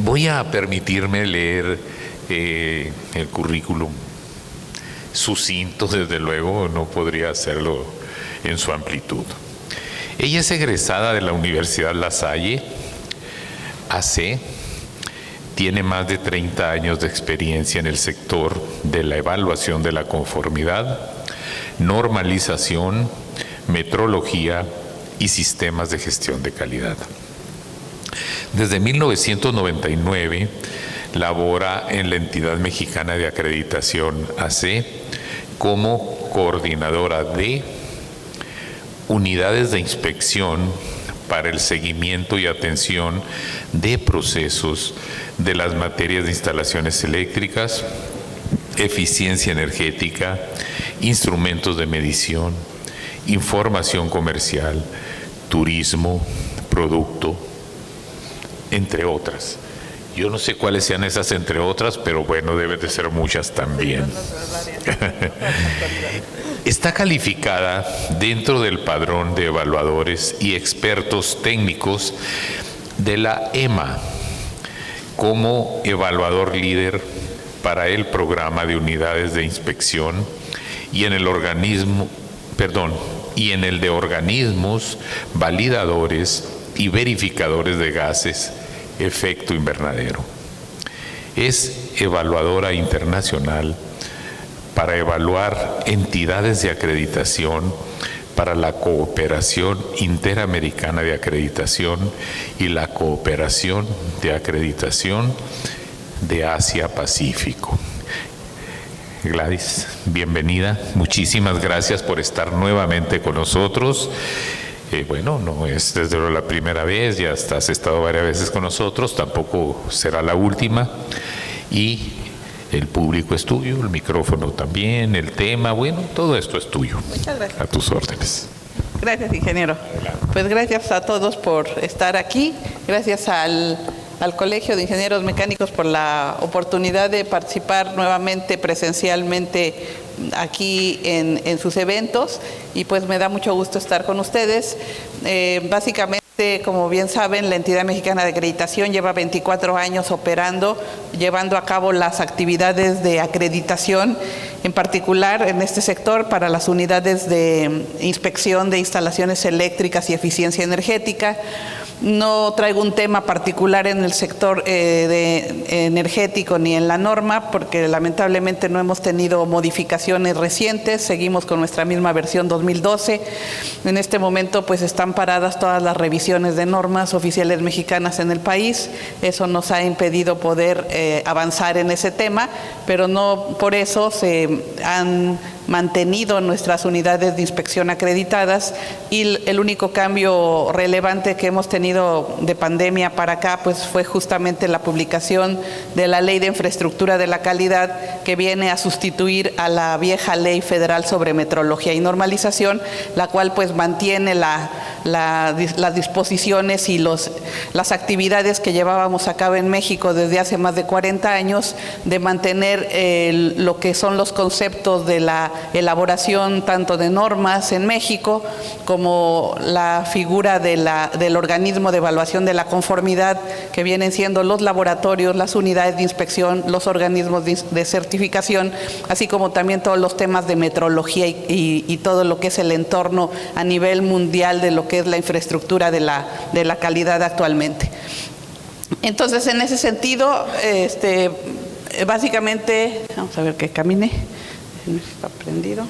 Voy a permitirme leer el currículum sucinto, desde luego, no podría hacerlo en su amplitud. Ella es egresada de la Universidad La Salle, AC, tiene más de 30 años de experiencia en el sector de la evaluación de la conformidad, normalización, metrología y sistemas de gestión de calidad. Desde 1999 labora en la Entidad Mexicana de Acreditación AC como coordinadora de unidades de inspección para el seguimiento y atención de procesos de las materias de instalaciones eléctricas, eficiencia energética, instrumentos de medición, información comercial, turismo, producto, entre otras. Yo no sé cuáles sean esas entre otras, pero bueno, deben de ser muchas también. Está calificada dentro del padrón de evaluadores y expertos técnicos de la EMA como evaluador líder para el programa de unidades de inspección y en el de organismos validadores y verificadores de gases efecto invernadero. Es evaluadora internacional para evaluar entidades de acreditación para la Cooperación Interamericana de Acreditación y la Cooperación de Acreditación de Asia-Pacífico. Gladys, bienvenida. Muchísimas gracias por estar nuevamente con nosotros. Bueno, no es desde luego la primera vez, ya has estado varias veces con nosotros, tampoco será la última. Y el público es tuyo, el micrófono también, el tema, bueno, todo esto es tuyo. Muchas gracias. A tus órdenes. Gracias, ingeniero. Adelante. Pues gracias a todos por estar aquí, gracias al Colegio de Ingenieros Mecánicos por la oportunidad de participar nuevamente presencialmente aquí en sus eventos, y pues me da mucho gusto estar con ustedes. Básicamente, como bien saben, la Entidad Mexicana de Acreditación lleva 24 años operando, llevando a cabo las actividades de acreditación, en particular en este sector para las unidades de inspección de instalaciones eléctricas y eficiencia energética. No traigo un tema particular en el sector energético ni en la norma, porque lamentablemente no hemos tenido modificaciones recientes, seguimos con nuestra misma versión 2012. En este momento pues están paradas todas las revisiones de normas oficiales mexicanas en el país. Eso nos ha impedido poder avanzar en ese tema, pero no por eso se han mantenido nuestras unidades de inspección acreditadas, y el único cambio relevante que hemos tenido de pandemia para acá pues fue justamente la publicación de la Ley de Infraestructura de la Calidad, que viene a sustituir a la vieja Ley Federal sobre Metrología y Normalización, la cual pues mantiene las disposiciones y las actividades que llevábamos a cabo en México desde hace más de 40 años, de mantener lo que son los conceptos de la elaboración tanto de normas en México como la figura del organismo de evaluación de la conformidad, que vienen siendo los laboratorios, las unidades de inspección, los organismos de certificación, así como también todos los temas de metrología y todo lo que es el entorno a nivel mundial de lo que es la infraestructura de la calidad actualmente. Entonces, en ese sentido, básicamente, vamos a ver que camine. Está prendido. Ahí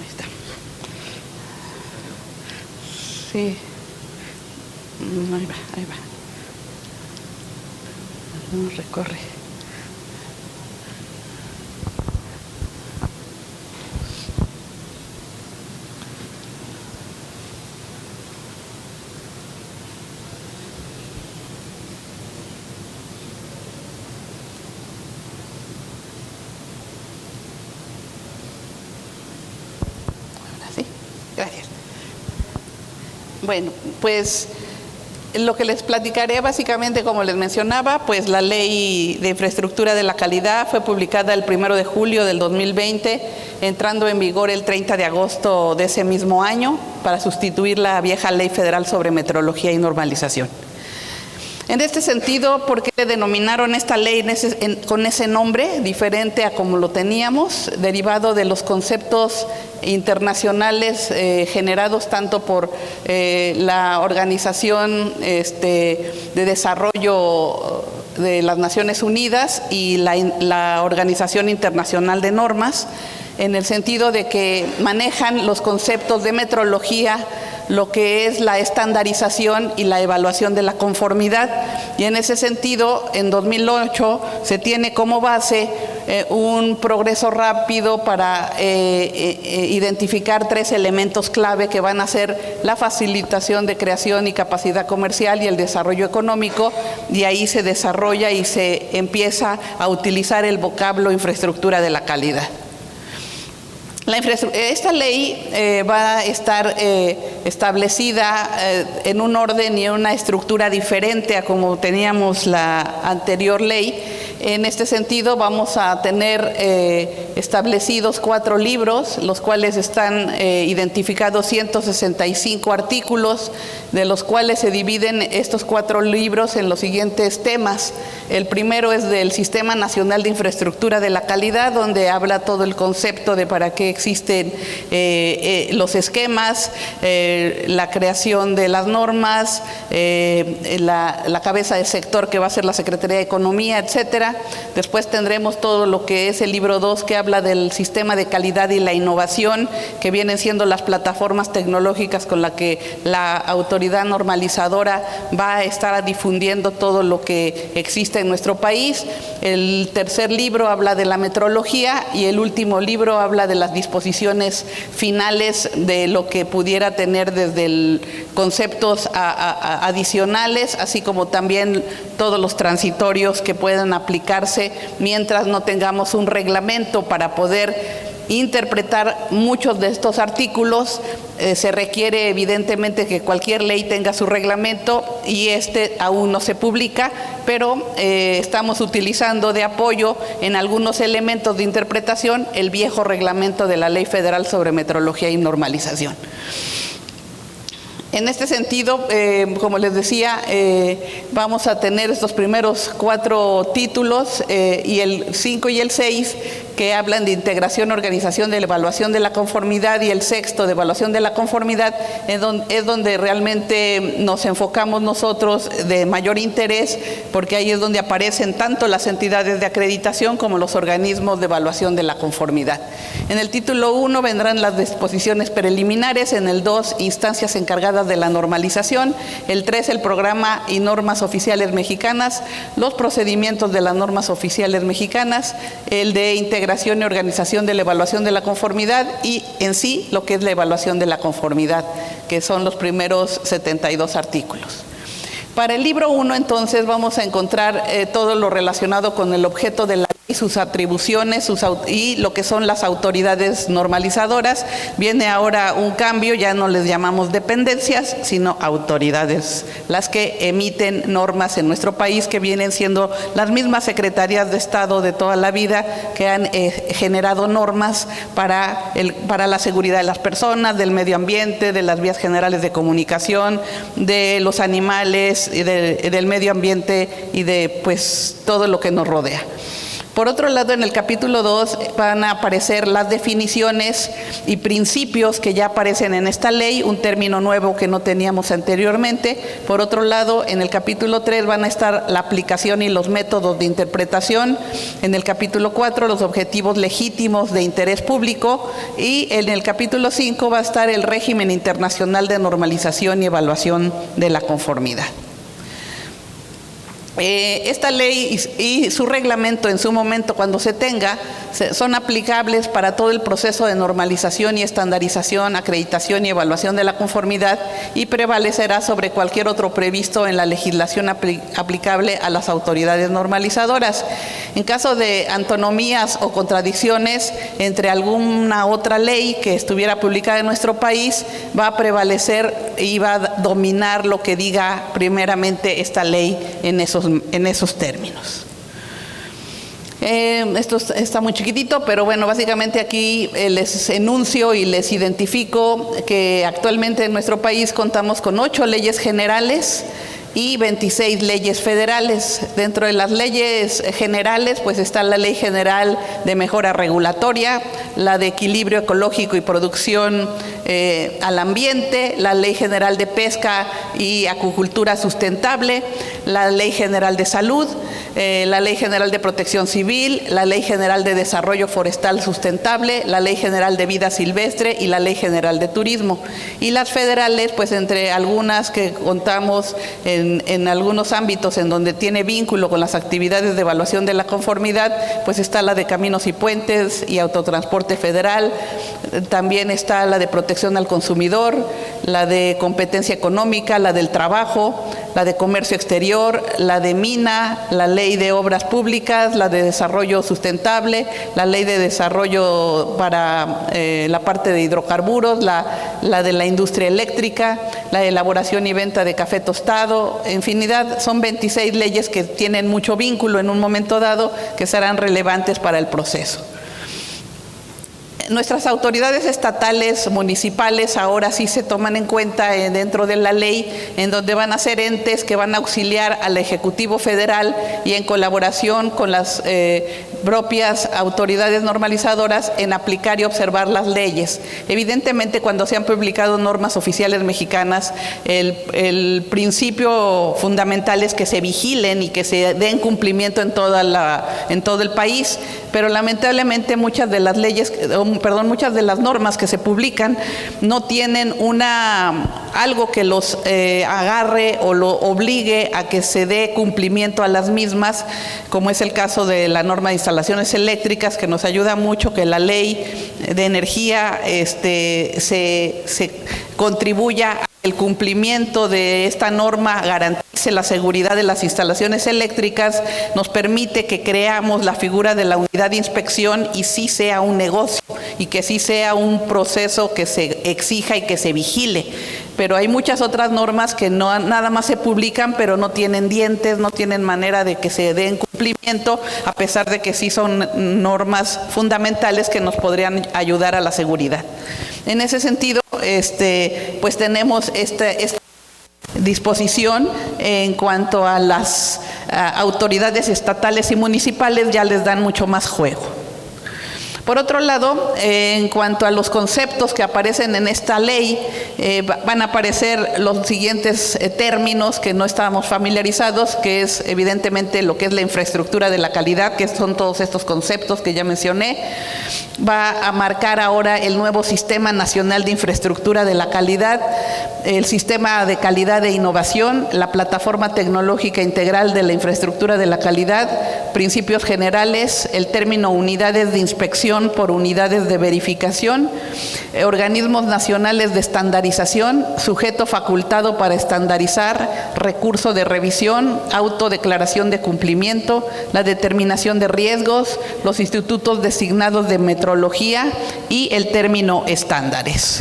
está. Sí. Ahí va. No recorre. Gracias. Bueno, pues lo que les platicaré básicamente, como les mencionaba, pues la Ley de Infraestructura de la Calidad fue publicada el 1 de julio del 2020, entrando en vigor el 30 de agosto de ese mismo año. para sustituir la vieja Ley Federal sobre Metrología y Normalización. En este sentido, ¿por qué denominaron esta ley con ese nombre, diferente a como lo teníamos, derivado de los conceptos internacionales generados tanto por la Organización de Desarrollo de las Naciones Unidas y la Organización Internacional de Normas, en el sentido de que manejan los conceptos de metrología, lo que es la estandarización y la evaluación de la conformidad. Y en ese sentido, en 2008 se tiene como base un progreso rápido para identificar 3 elementos clave que van a ser la facilitación de creación y capacidad comercial y el desarrollo económico, y ahí se desarrolla y se empieza a utilizar el vocablo infraestructura de la calidad. Esta ley va a estar establecida en un orden y en una estructura diferente a como teníamos la anterior ley. En este sentido vamos a tener establecidos 4 libros, los cuales están identificados 165 artículos, de los cuales se dividen estos 4 libros en los siguientes temas. El primero es del Sistema Nacional de Infraestructura de la Calidad, donde habla todo el concepto de para qué existen los esquemas, la creación de las normas, la cabeza de sector que va a ser la Secretaría de Economía, etcétera. Después tendremos todo lo que es el libro 2, que habla del sistema de calidad y la innovación, que vienen siendo las plataformas tecnológicas con las que la autoridad normalizadora va a estar difundiendo todo lo que existe en nuestro país. El tercer libro habla de la metrología y el último libro habla de las disposiciones finales de lo que pudiera tener desde conceptos adicionales, así como también todos los transitorios que puedan aplicarse mientras no tengamos un reglamento para poder interpretar muchos de estos artículos. Se requiere evidentemente que cualquier ley tenga su reglamento y este aún no se publica, pero estamos utilizando de apoyo en algunos elementos de interpretación el viejo reglamento de la Ley Federal sobre Metrología y Normalización. En este sentido, como les decía, vamos a tener estos primeros 4 títulos y el 5 y el 6 que hablan de integración, organización de la evaluación de la conformidad, y el sexto de evaluación de la conformidad es donde realmente nos enfocamos nosotros de mayor interés, porque ahí es donde aparecen tanto las entidades de acreditación como los organismos de evaluación de la conformidad. En el título 1 vendrán las disposiciones preliminares, en el 2 instancias encargadas de la normalización, el 3 el programa y normas oficiales mexicanas, los procedimientos de las normas oficiales mexicanas, el de integración y organización de la evaluación de la conformidad y en sí lo que es la evaluación de la conformidad, que son los primeros 72 artículos. Para el libro 1 entonces vamos a encontrar todo lo relacionado con el objeto de la ley, sus atribuciones y lo que son las autoridades normalizadoras. Viene ahora un cambio, ya no les llamamos dependencias, sino autoridades, las que emiten normas en nuestro país, que vienen siendo las mismas secretarías de Estado de toda la vida que han generado normas para la seguridad de las personas, del medio ambiente, de las vías generales de comunicación, de los animales, del medio ambiente y de pues todo lo que nos rodea. Por otro lado, en el capítulo 2 van a aparecer las definiciones y principios que ya aparecen en esta ley, un término nuevo que no teníamos anteriormente. Por otro lado, en el capítulo 3 van a estar la aplicación y los métodos de interpretación. En el capítulo 4, los objetivos legítimos de interés público. Y en el capítulo 5 va a estar el régimen internacional de normalización y evaluación de la conformidad. Esta ley y su reglamento en su momento, cuando se tenga, son aplicables para todo el proceso de normalización y estandarización, acreditación y evaluación de la conformidad, y prevalecerá sobre cualquier otro previsto en la legislación aplicable a las autoridades normalizadoras. En caso de antinomías o contradicciones entre alguna otra ley que estuviera publicada en nuestro país, va a prevalecer y va a dominar lo que diga primeramente esta ley en esos términos. Esto está muy chiquitito, pero bueno, básicamente aquí les enuncio y les identifico que actualmente en nuestro país contamos con 8 leyes generales y 26 leyes federales. Dentro de las leyes generales, pues está la Ley General de Mejora Regulatoria, la de Equilibrio Ecológico y Producción al Ambiente, la Ley General de Pesca y Acuicultura Sustentable, la Ley General de Salud, la Ley General de Protección Civil, la Ley General de Desarrollo Forestal Sustentable, la Ley General de Vida Silvestre y la Ley General de Turismo. Y las federales, pues entre algunas que contamos en algunos ámbitos en donde tiene vínculo con las actividades de evaluación de la conformidad, pues está la de Caminos y Puentes y Autotransporte Federal, también está la de Protección al Consumidor, la de Competencia Económica, la del Trabajo, la de Comercio Exterior, la de Mina, la Ley de Obras Públicas, la de Desarrollo Sustentable, la Ley de Desarrollo para la parte de hidrocarburos, la de la industria eléctrica, la de elaboración y venta de café tostado, infinidad. Son 26 leyes que tienen mucho vínculo en un momento dado que serán relevantes para el proceso. Nuestras autoridades estatales, municipales, ahora sí se toman en cuenta dentro de la ley, en donde van a ser entes que van a auxiliar al Ejecutivo Federal y en colaboración con las propias autoridades normalizadoras en aplicar y observar las leyes. Evidentemente, cuando se han publicado normas oficiales mexicanas, el principio fundamental es que se vigilen y que se den cumplimiento en todo el país, pero lamentablemente muchas de las leyes, muchas de las normas que se publican no tienen algo que los agarre o lo obligue a que se dé cumplimiento a las mismas, como es el caso de la norma de instalaciones eléctricas, que nos ayuda mucho que la ley de energía se contribuya al cumplimiento de esta norma, garantice la seguridad de las instalaciones eléctricas, nos permite que creamos la figura de la unidad de inspección y sí sea un negocio y que sí sea un proceso que se exija y que se vigile. Pero hay muchas otras normas que no nada más se publican, pero no tienen dientes, no tienen manera de que se den cumplimiento, a pesar de que sí son normas fundamentales que nos podrían ayudar a la seguridad. En ese sentido, pues tenemos esta disposición en cuanto a las autoridades estatales y municipales, ya les dan mucho más juego. Por otro lado, en cuanto a los conceptos que aparecen en esta ley, van a aparecer los siguientes términos que no estábamos familiarizados, que es evidentemente lo que es la infraestructura de la calidad, que son todos estos conceptos que ya mencioné. Va a marcar ahora el nuevo Sistema Nacional de Infraestructura de la Calidad, el Sistema de Calidad e Innovación, la Plataforma Tecnológica Integral de la Infraestructura de la Calidad, principios generales, el término unidades de inspección por unidades de verificación, organismos nacionales de estandarización, sujeto facultado para estandarizar, recurso de revisión, autodeclaración de cumplimiento, la determinación de riesgos, los institutos designados de metrología y el término estándares.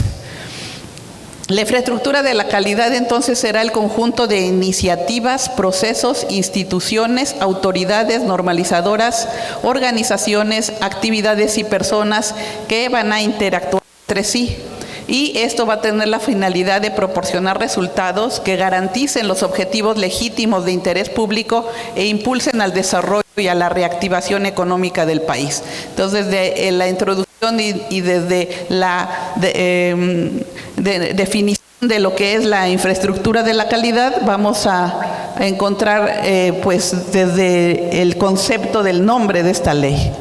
La infraestructura de la calidad entonces será el conjunto de iniciativas, procesos, instituciones, autoridades normalizadoras, organizaciones, actividades y personas que van a interactuar entre sí. Y esto va a tener la finalidad de proporcionar resultados que garanticen los objetivos legítimos de interés público e impulsen al desarrollo y a la reactivación económica del país. Entonces, desde la introducción y desde la definición de lo que es la infraestructura de la calidad, vamos a encontrar pues desde el concepto del nombre de esta ley.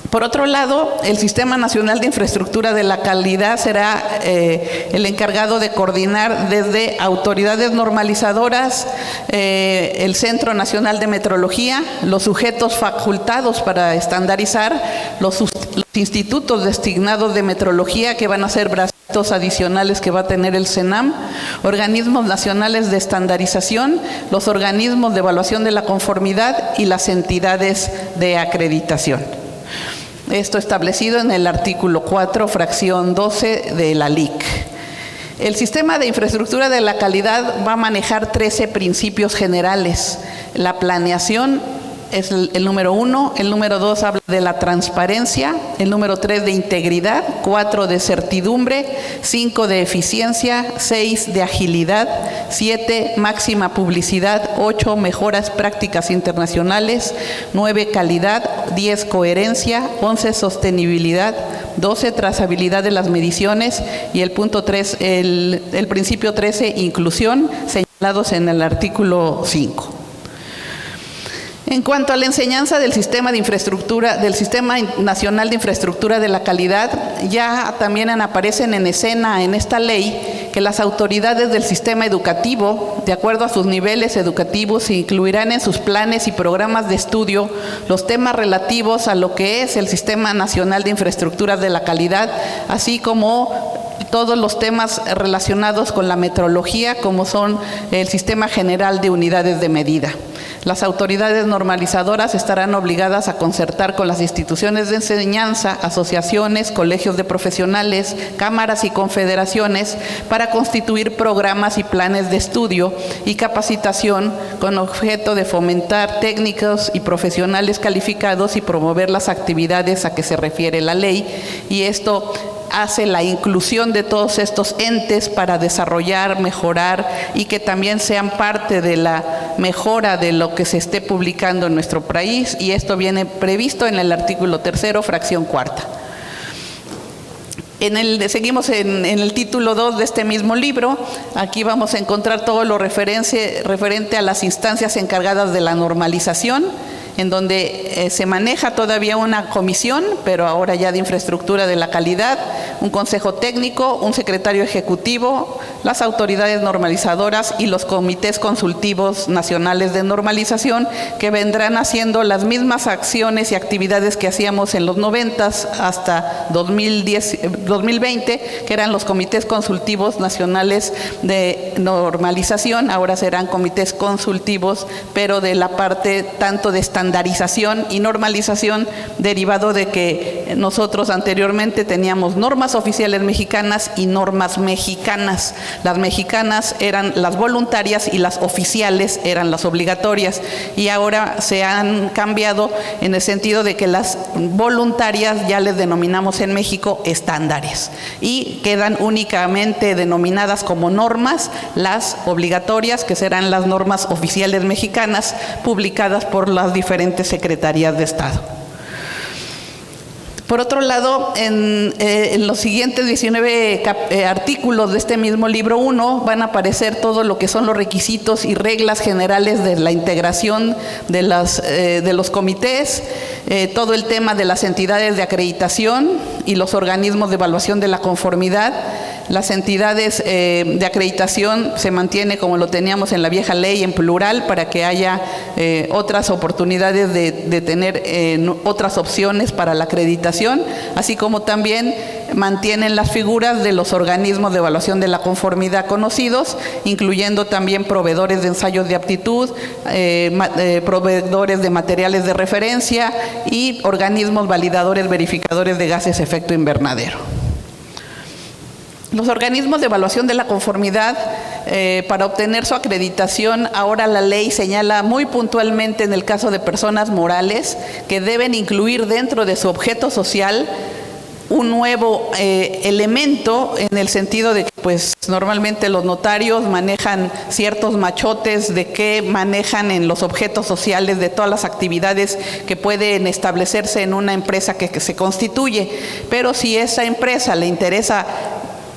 Por otro lado, el Sistema Nacional de Infraestructura de la Calidad será el encargado de coordinar desde autoridades normalizadoras, el Centro Nacional de Metrología, los sujetos facultados para estandarizar, los institutos designados de metrología que van a ser bracitos adicionales que va a tener el CENAM, organismos nacionales de estandarización, los organismos de evaluación de la conformidad y las entidades de acreditación. Esto establecido en el artículo 4, fracción 12 de la LIC. El Sistema de Infraestructura de la Calidad va a manejar 13 principios generales: la planeación, es el número 1. El número 2 habla de la transparencia. El número 3 de integridad. 4 de certidumbre. 5 de eficiencia. 6 de agilidad. 7 máxima publicidad. 8 mejoras prácticas internacionales. 9 calidad. 10 coherencia. 11 sostenibilidad. 12 trazabilidad de las mediciones. Y el punto 3, el principio 13, inclusión, señalados en el artículo 5. En cuanto a la enseñanza del sistema de infraestructura, del Sistema Nacional de Infraestructura de la Calidad, ya también aparecen en escena en esta ley que las autoridades del sistema educativo, de acuerdo a sus niveles educativos, incluirán en sus planes y programas de estudio los temas relativos a lo que es el Sistema Nacional de Infraestructura de la Calidad, así como todos los temas relacionados con la metrología, como son el Sistema General de Unidades de Medida. Las autoridades normalizadoras estarán obligadas a concertar con las instituciones de enseñanza, asociaciones, colegios de profesionales, cámaras y confederaciones para constituir programas y planes de estudio y capacitación con objeto de fomentar técnicos y profesionales calificados y promover las actividades a que se refiere la ley. Y esto hace la inclusión de todos estos entes para desarrollar, mejorar y que también sean parte de la mejora de lo que se esté publicando en nuestro país, y esto viene previsto en el artículo 3, fracción 4. Seguimos en el título 2 de este mismo libro. Aquí vamos a encontrar todo lo referente a las instancias encargadas de la normalización, en donde se maneja todavía una comisión, pero ahora ya de infraestructura de la calidad, un consejo técnico, un secretario ejecutivo, las autoridades normalizadoras y los comités consultivos nacionales de normalización, que vendrán haciendo las mismas acciones y actividades que hacíamos en los 90 hasta 2020, que eran los comités consultivos nacionales de normalización. Ahora serán comités consultivos, pero de la parte tanto de estandarización y normalización, derivado de que nosotros anteriormente teníamos normas oficiales mexicanas y normas mexicanas. Las mexicanas eran las voluntarias y las oficiales eran las obligatorias, y ahora se han cambiado en el sentido de que las voluntarias ya les denominamos en México estándares y quedan únicamente denominadas como normas las obligatorias, que serán las normas oficiales mexicanas publicadas por las diferentes secretarías de Estado. Por otro lado, en los siguientes 19 artículos de este mismo libro 1 van a aparecer todo lo que son los requisitos y reglas generales de la integración de los comités, todo el tema de las entidades de acreditación y los organismos de evaluación de la conformidad. Las entidades de acreditación se mantiene como lo teníamos en la vieja ley, en plural, para que haya otras oportunidades de tener otras opciones para la acreditación, así como también mantienen las figuras de los organismos de evaluación de la conformidad conocidos, incluyendo también proveedores de ensayos de aptitud, proveedores de materiales de referencia y organismos validadores verificadores de gases de efecto invernadero. Los organismos de evaluación de la conformidad, para obtener su acreditación, ahora la ley señala muy puntualmente en el caso de personas morales que deben incluir dentro de su objeto social un nuevo elemento, en el sentido de que pues normalmente los notarios manejan ciertos machotes de qué manejan en los objetos sociales de todas las actividades que pueden establecerse en una empresa que se constituye, pero si esa empresa le interesa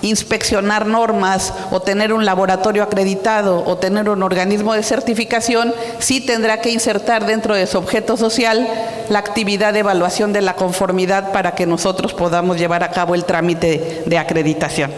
inspeccionar normas o tener un laboratorio acreditado o tener un organismo de certificación, sí tendrá que insertar dentro de su objeto social la actividad de evaluación de la conformidad para que nosotros podamos llevar a cabo el trámite de acreditación.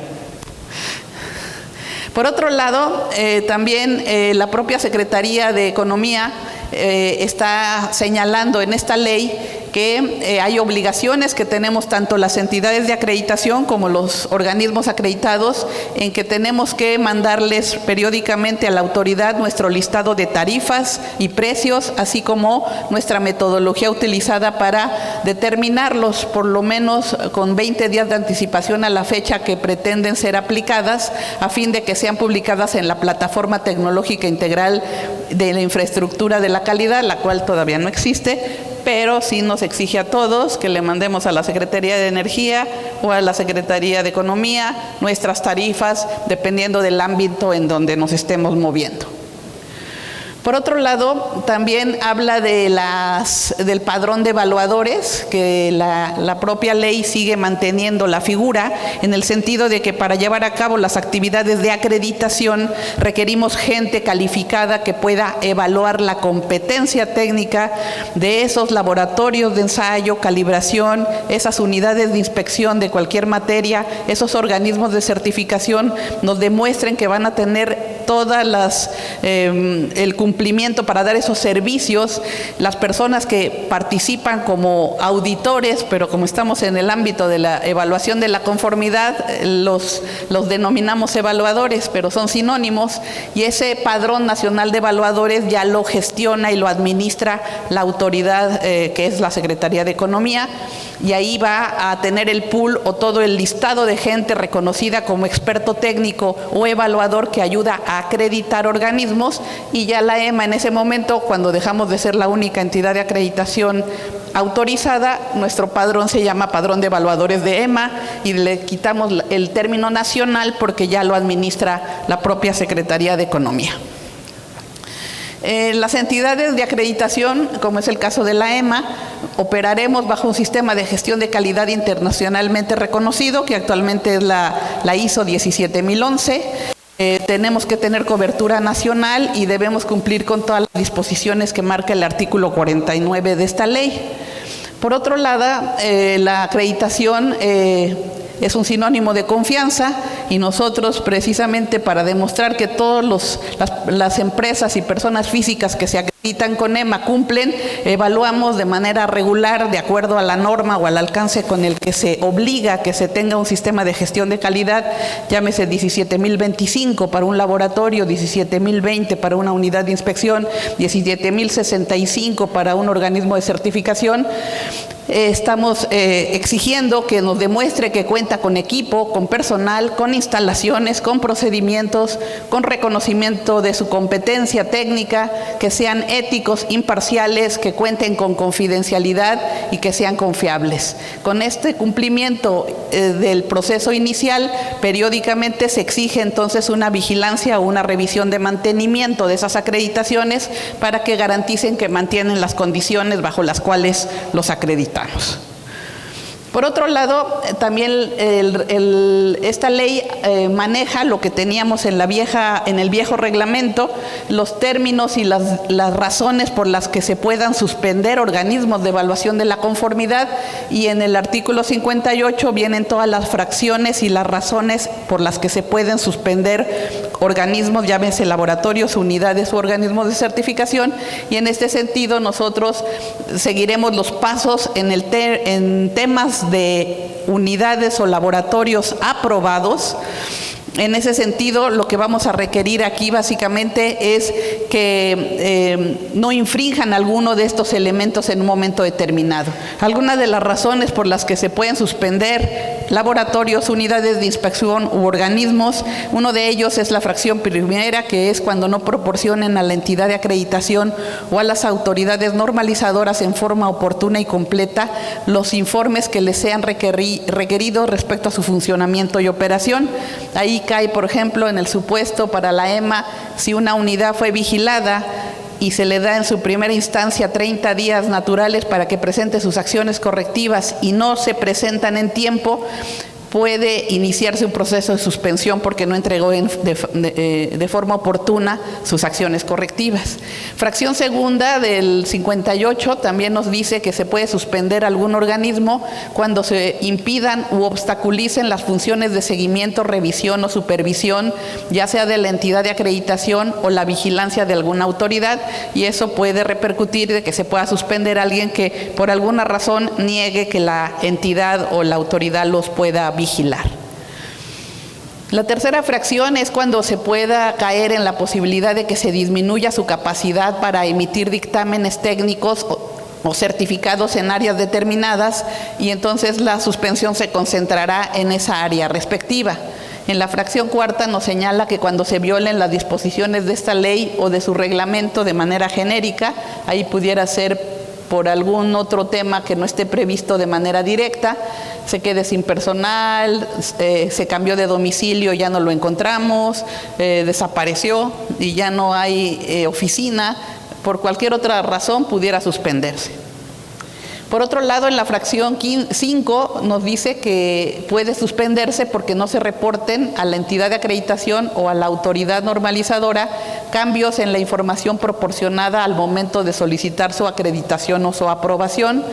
Por otro lado, también la propia Secretaría de Economía está señalando en esta ley que hay obligaciones que tenemos tanto las entidades de acreditación como los organismos acreditados, en que tenemos que mandarles periódicamente a la autoridad nuestro listado de tarifas y precios, así como nuestra metodología utilizada para determinarlos, por lo menos con 20 días de anticipación a la fecha que pretenden ser aplicadas, a fin de que sean publicadas en la plataforma tecnológica integral de la infraestructura de la calidad, la cual todavía no existe, pero sí nos exige a todos que le mandemos a la Secretaría de Energía o a la Secretaría de Economía nuestras tarifas, dependiendo del ámbito en donde nos estemos moviendo. Por otro lado, también habla de del padrón de evaluadores, que la propia ley sigue manteniendo la figura, en el sentido de que para llevar a cabo las actividades de acreditación requerimos gente calificada que pueda evaluar la competencia técnica de esos laboratorios de ensayo, calibración, esas unidades de inspección de cualquier materia, esos organismos de certificación nos demuestren que van a tener todas el cumplimiento para dar esos servicios. Las personas que participan como auditores, pero como estamos en el ámbito de la evaluación de la conformidad, los denominamos evaluadores, pero son sinónimos, y ese padrón nacional de evaluadores ya lo gestiona y lo administra la autoridad que es la Secretaría de Economía, y ahí va a tener el pool o todo el listado de gente reconocida como experto técnico o evaluador que ayuda a acreditar organismos, y ya la EMA en ese momento, cuando dejamos de ser la única entidad de acreditación autorizada, nuestro padrón se llama Padrón de Evaluadores de EMA, y le quitamos el término nacional porque ya lo administra la propia Secretaría de Economía. Las entidades de acreditación, como es el caso de la EMA, operaremos bajo un sistema de gestión de calidad internacionalmente reconocido, que actualmente es la ISO 17011. Tenemos que tener cobertura nacional y debemos cumplir con todas las disposiciones que marca el artículo 49 de esta ley. Por otro lado, la acreditación es un sinónimo de confianza, y nosotros, precisamente para demostrar que todas las empresas y personas físicas que se acreditan con EMA cumplen, evaluamos de manera regular, de acuerdo a la norma o al alcance con el que se obliga que se tenga un sistema de gestión de calidad, llámese 17025 para un laboratorio, 17020 para una unidad de inspección, 17065 para un organismo de certificación. Estamos exigiendo que nos demuestre que cuenta con equipo, con personal, con instalaciones, con procedimientos, con reconocimiento de su competencia técnica, que sean éticos, imparciales, que cuenten con confidencialidad y que sean confiables. Con este cumplimiento del proceso inicial, periódicamente se exige entonces una vigilancia o una revisión de mantenimiento de esas acreditaciones para que garanticen que mantienen las condiciones bajo las cuales los acreditamos. Por otro lado, también esta ley maneja lo que teníamos en el viejo reglamento, los términos y las razones por las que se puedan suspender organismos de evaluación de la conformidad, y en el artículo 58 vienen todas las fracciones y las razones por las que se pueden suspender organismos, llámense laboratorios, unidades u organismos de certificación, y en este sentido nosotros seguiremos los pasos en temas de unidades o laboratorios aprobados. En ese sentido, lo que vamos a requerir aquí básicamente es que no infrinjan alguno de estos elementos en un momento determinado. Algunas de las razones por las que se pueden suspender laboratorios, unidades de inspección u organismos, uno de ellos es la fracción primera, que es cuando no proporcionen a la entidad de acreditación o a las autoridades normalizadoras en forma oportuna y completa los informes que les sean requeridos respecto a su funcionamiento y operación. Ahí cae, por ejemplo, en el supuesto para la EMA, si una unidad fue vigilada y se le da en su primera instancia 30 días naturales para que presente sus acciones correctivas y no se presentan en tiempo, puede iniciarse un proceso de suspensión porque no entregó de forma oportuna sus acciones correctivas. Fracción segunda del 58 también nos dice que se puede suspender algún organismo cuando se impidan u obstaculicen las funciones de seguimiento, revisión o supervisión, ya sea de la entidad de acreditación o la vigilancia de alguna autoridad, y eso puede repercutir de que se pueda suspender a alguien que por alguna razón niegue que la entidad o la autoridad los pueda vigilar. La tercera fracción es cuando se pueda caer en la posibilidad de que se disminuya su capacidad para emitir dictámenes técnicos o certificados en áreas determinadas, y entonces la suspensión se concentrará en esa área respectiva. En la fracción cuarta nos señala que cuando se violen las disposiciones de esta ley o de su reglamento de manera genérica, ahí pudiera ser por algún otro tema que no esté previsto de manera directa, se quede sin personal, se cambió de domicilio, ya no lo encontramos, desapareció y ya no hay oficina, por cualquier otra razón pudiera suspenderse. Por otro lado, en la fracción 5 nos dice que puede suspenderse porque no se reporten a la entidad de acreditación o a la autoridad normalizadora cambios en la información proporcionada al momento de solicitar su acreditación o su aprobación.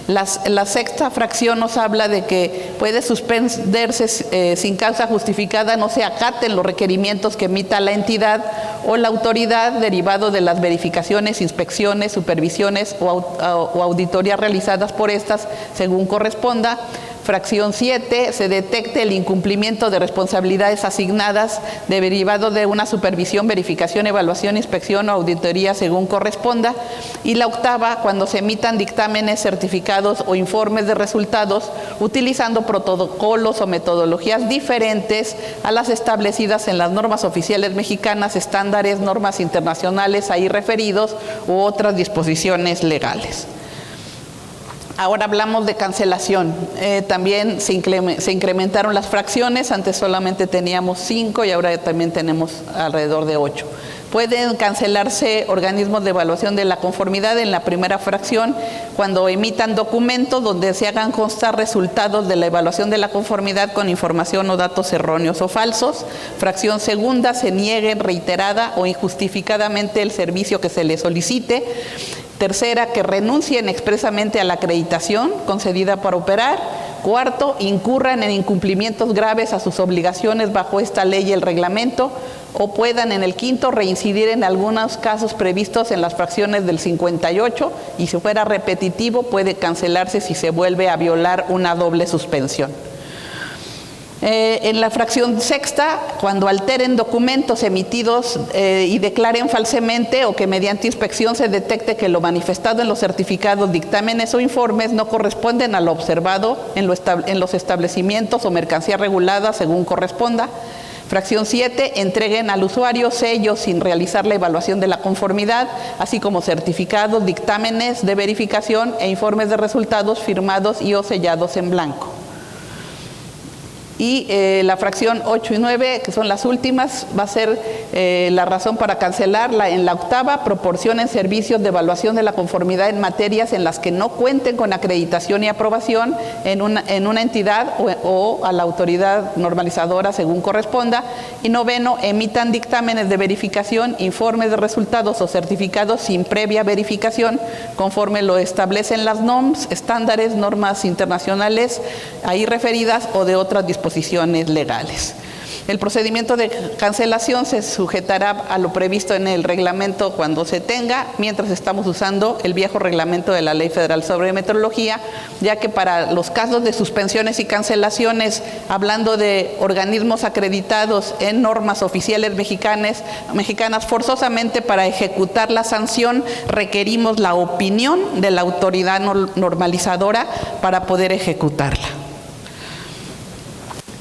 La sexta fracción nos habla de que puede suspenderse sin causa justificada, no se acaten los requerimientos que emita la entidad o la autoridad derivado de las verificaciones, inspecciones, supervisiones o auditorías realizadas por estas según corresponda. Fracción 7, se detecte el incumplimiento de responsabilidades asignadas derivado de una supervisión, verificación, evaluación, inspección o auditoría según corresponda. Y la octava, cuando se emitan dictámenes, certificados o informes de resultados utilizando protocolos o metodologías diferentes a las establecidas en las normas oficiales mexicanas, estándares, normas internacionales ahí referidos u otras disposiciones legales. Ahora hablamos de cancelación. También se incrementaron las fracciones, antes solamente teníamos 5 y ahora también tenemos alrededor de 8. Pueden cancelarse organismos de evaluación de la conformidad en la primera fracción cuando emitan documentos donde se hagan constar resultados de la evaluación de la conformidad con información o datos erróneos o falsos. Fracción segunda, se niegue reiterada o injustificadamente el servicio que se le solicite. Tercera, que renuncien expresamente a la acreditación concedida para operar. Cuarto, incurran en incumplimientos graves a sus obligaciones bajo esta ley y el reglamento, o puedan en el quinto reincidir en algunos casos previstos en las fracciones del 58, y si fuera repetitivo puede cancelarse si se vuelve a violar una doble suspensión. En la fracción sexta, cuando alteren documentos emitidos y declaren falsamente o que mediante inspección se detecte que lo manifestado en los certificados, dictámenes o informes no corresponden a lo observado en los establecimientos o mercancía regulada según corresponda. Fracción 7, entreguen al usuario sellos sin realizar la evaluación de la conformidad, así como certificados, dictámenes de verificación e informes de resultados firmados y o sellados en blanco. Y la fracción 8 y 9, que son las últimas, va a ser la razón para cancelarla. En la octava, proporcionen servicios de evaluación de la conformidad en materias en las que no cuenten con acreditación y aprobación en una entidad o a la autoridad normalizadora según corresponda. Y noveno, emitan dictámenes de verificación, informes de resultados o certificados sin previa verificación conforme lo establecen las NOMS, estándares, normas internacionales ahí referidas o de otras disposiciones legales. El procedimiento de cancelación se sujetará a lo previsto en el reglamento cuando se tenga, mientras estamos usando el viejo reglamento de la Ley Federal sobre Metrología, ya que para los casos de suspensiones y cancelaciones, hablando de organismos acreditados en normas oficiales mexicanas, forzosamente para ejecutar la sanción requerimos la opinión de la autoridad normalizadora para poder ejecutarla.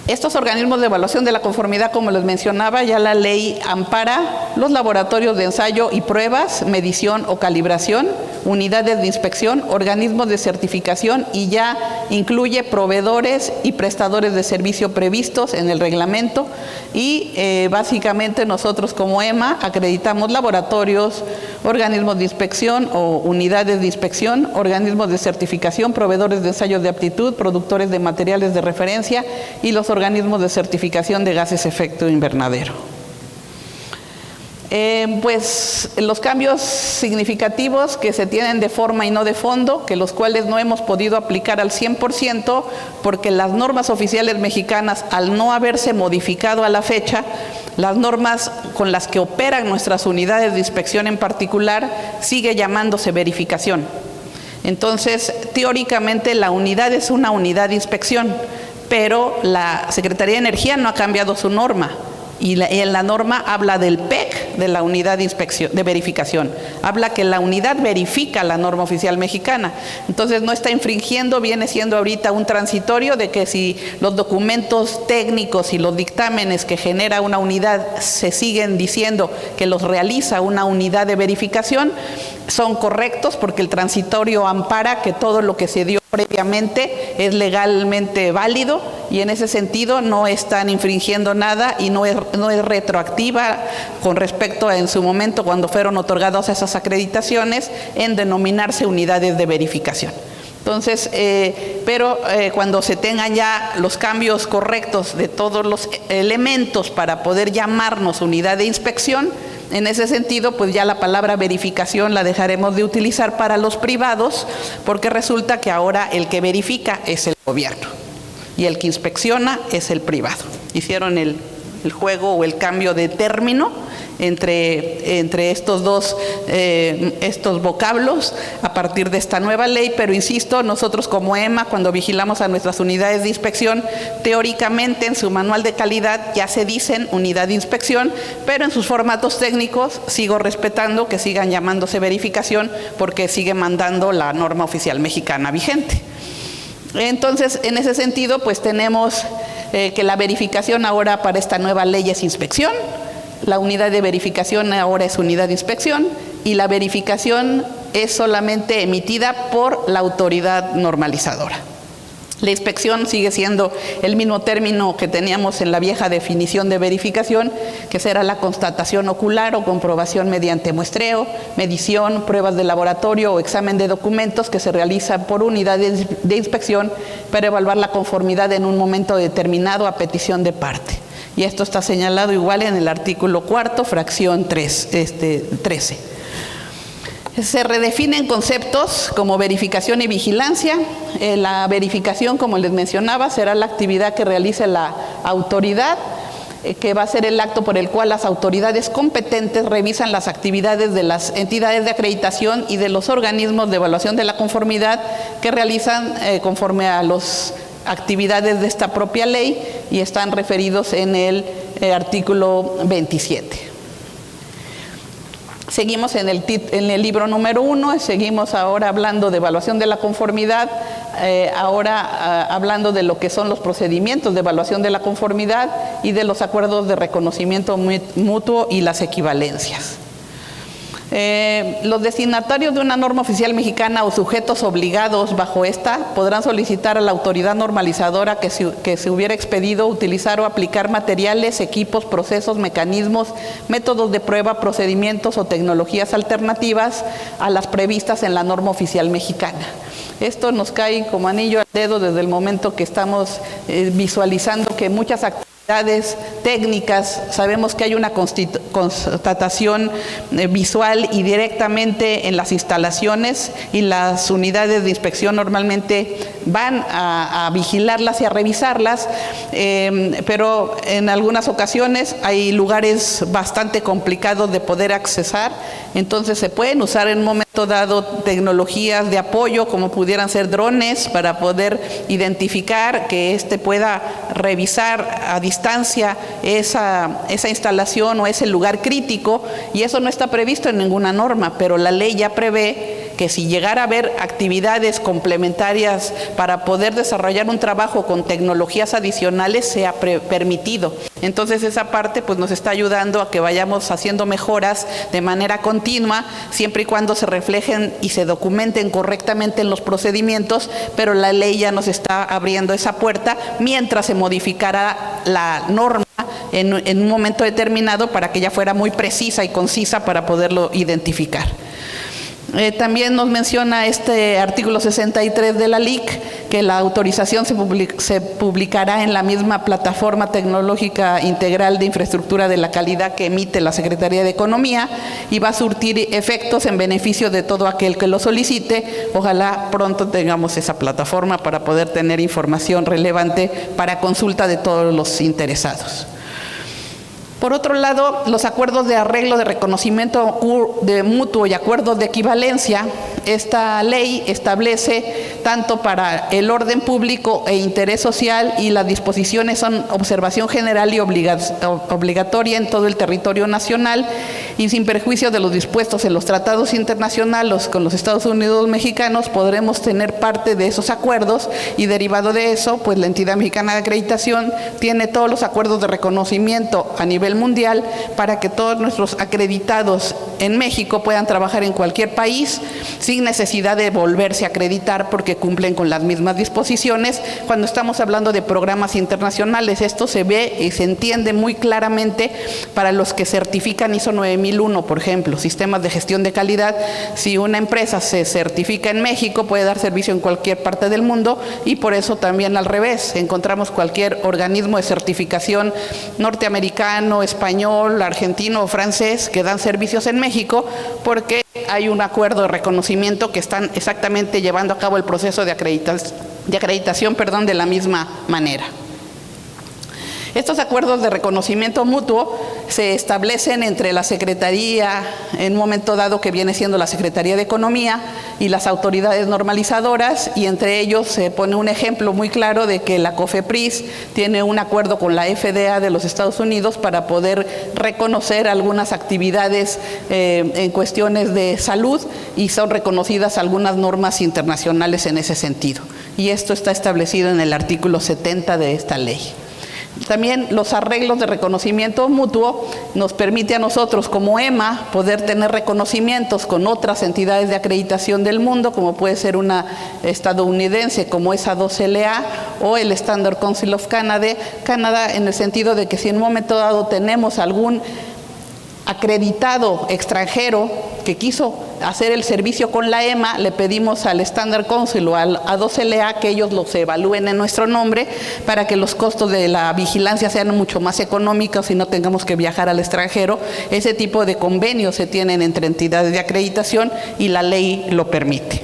Estos organismos de evaluación de la conformidad, como les mencionaba, ya la ley ampara los laboratorios de ensayo y pruebas, medición o calibración, unidades de inspección, organismos de certificación, y ya incluye proveedores y prestadores de servicio previstos en el reglamento. Y básicamente nosotros como EMA acreditamos laboratorios, organismos de inspección o unidades de inspección, organismos de certificación, proveedores de ensayos de aptitud, productores de materiales de referencia y los organismos de certificación de gases efecto invernadero. Pues los cambios significativos que se tienen de forma y no de fondo, que los cuales no hemos podido aplicar al 100% porque las normas oficiales mexicanas, al no haberse modificado a la fecha, las normas con las que operan nuestras unidades de inspección en particular, sigue llamándose verificación. Entonces, teóricamente la unidad es una unidad de inspección, pero la Secretaría de Energía no ha cambiado su norma. Y en la norma habla del PEC, de la unidad de inspección, de verificación. Habla que la unidad verifica la norma oficial mexicana. Entonces no está infringiendo, viene siendo ahorita un transitorio de que si los documentos técnicos y los dictámenes que genera una unidad se siguen diciendo que los realiza una unidad de verificación, son correctos porque el transitorio ampara que todo lo que se dio previamente es legalmente válido y en ese sentido no están infringiendo nada y no es retroactiva con respecto a en su momento cuando fueron otorgadas esas acreditaciones en denominarse unidades de verificación. Entonces, cuando se tengan ya los cambios correctos de todos los elementos para poder llamarnos unidad de inspección, en ese sentido, pues ya la palabra verificación la dejaremos de utilizar para los privados, porque resulta que ahora el que verifica es el gobierno y el que inspecciona es el privado. Hicieron el juego o el cambio de término entre estos dos estos vocablos a partir de esta nueva ley, pero insisto, nosotros como EMA, cuando vigilamos a nuestras unidades de inspección, teóricamente en su manual de calidad ya se dicen unidad de inspección, pero en sus formatos técnicos sigo respetando que sigan llamándose verificación porque sigue mandando la norma oficial mexicana vigente. Entonces, en ese sentido, pues tenemos que la verificación ahora para esta nueva ley es inspección, la unidad de verificación ahora es unidad de inspección y la verificación es solamente emitida por la autoridad normalizadora. La inspección sigue siendo el mismo término que teníamos en la vieja definición de verificación, que será la constatación ocular o comprobación mediante muestreo, medición, pruebas de laboratorio o examen de documentos que se realizan por unidades de inspección para evaluar la conformidad en un momento determinado a petición de parte. Y esto está señalado igual en el artículo 4, fracción 13. Se redefinen conceptos como verificación y vigilancia. La verificación, como les mencionaba, será la actividad que realice la autoridad, que va a ser el acto por el cual las autoridades competentes revisan las actividades de las entidades de acreditación y de los organismos de evaluación de la conformidad que realizan conforme a las actividades de esta propia ley y están referidos en el artículo 27. Seguimos en el libro número 1, seguimos ahora hablando de evaluación de la conformidad, hablando de lo que son los procedimientos de evaluación de la conformidad y de los acuerdos de reconocimiento mutuo y las equivalencias. Los destinatarios de una norma oficial mexicana o sujetos obligados bajo esta podrán solicitar a la autoridad normalizadora que se hubiera expedido utilizar o aplicar materiales, equipos, procesos, mecanismos, métodos de prueba, procedimientos o tecnologías alternativas a las previstas en la norma oficial mexicana. Esto nos cae como anillo al dedo desde el momento que estamos visualizando que muchas actividades técnicas, sabemos que hay una constatación visual y directamente en las instalaciones y las unidades de inspección normalmente van a vigilarlas y a revisarlas, pero en algunas ocasiones hay lugares bastante complicados de poder accesar, entonces se pueden usar en un momento dado tecnologías de apoyo como pudieran ser drones para poder identificar que pueda revisar a distancia esa instalación o ese lugar crítico, y eso no está previsto en ninguna norma, pero la ley ya prevé que si llegara a haber actividades complementarias para poder desarrollar un trabajo con tecnologías adicionales sea permitido. Entonces esa parte pues nos está ayudando a que vayamos haciendo mejoras de manera continua, siempre y cuando se reflejen y se documenten correctamente en los procedimientos, pero la ley ya nos está abriendo esa puerta mientras se modificará la norma en un momento determinado para que ya fuera muy precisa y concisa para poderlo identificar. También nos menciona este artículo 63 de la LIC que la autorización se publicará en la misma plataforma tecnológica integral de infraestructura de la calidad que emite la Secretaría de Economía y va a surtir efectos en beneficio de todo aquel que lo solicite. Ojalá pronto tengamos esa plataforma para poder tener información relevante para consulta de todos los interesados. Por otro lado, los acuerdos de arreglo de reconocimiento de mutuo y acuerdos de equivalencia, esta ley establece tanto para el orden público e interés social y las disposiciones son observación general y obligatoria en todo el territorio nacional y sin perjuicio de los dispuestos en los tratados internacionales con los Estados Unidos mexicanos podremos tener parte de esos acuerdos y derivado de eso, pues la entidad mexicana de acreditación tiene todos los acuerdos de reconocimiento a nivel mundial para que todos nuestros acreditados en México puedan trabajar en cualquier país sin necesidad de volverse a acreditar porque cumplen con las mismas disposiciones. Cuando estamos hablando de programas internacionales, esto se ve y se entiende muy claramente para los que certifican ISO 9001, por ejemplo, sistemas de gestión de calidad. Si una empresa se certifica en México, puede dar servicio en cualquier parte del mundo y por eso también al revés, encontramos cualquier organismo de certificación norteamericano, español, argentino o francés que dan servicios en México porque hay un acuerdo de reconocimiento que están exactamente llevando a cabo el proceso de acreditación, de la misma manera. Estos acuerdos de reconocimiento mutuo se establecen entre la Secretaría, en un momento dado que viene siendo la Secretaría de Economía, y las autoridades normalizadoras, y entre ellos se pone un ejemplo muy claro de que la COFEPRIS tiene un acuerdo con la FDA de los Estados Unidos para poder reconocer algunas actividades en cuestiones de salud y son reconocidas algunas normas internacionales en ese sentido. Y esto está establecido en el artículo 70 de esta ley. También los arreglos de reconocimiento mutuo nos permite a nosotros como EMA poder tener reconocimientos con otras entidades de acreditación del mundo, como puede ser una estadounidense como es A2LA o el Standard Council of Canadá, en el sentido de que si en un momento dado tenemos algún acreditado extranjero que quiso hacer el servicio con la EMA, le pedimos al Standard Council o al A2LA que ellos los evalúen en nuestro nombre para que los costos de la vigilancia sean mucho más económicos y no tengamos que viajar al extranjero. Ese tipo de convenios se tienen entre entidades de acreditación y la ley lo permite.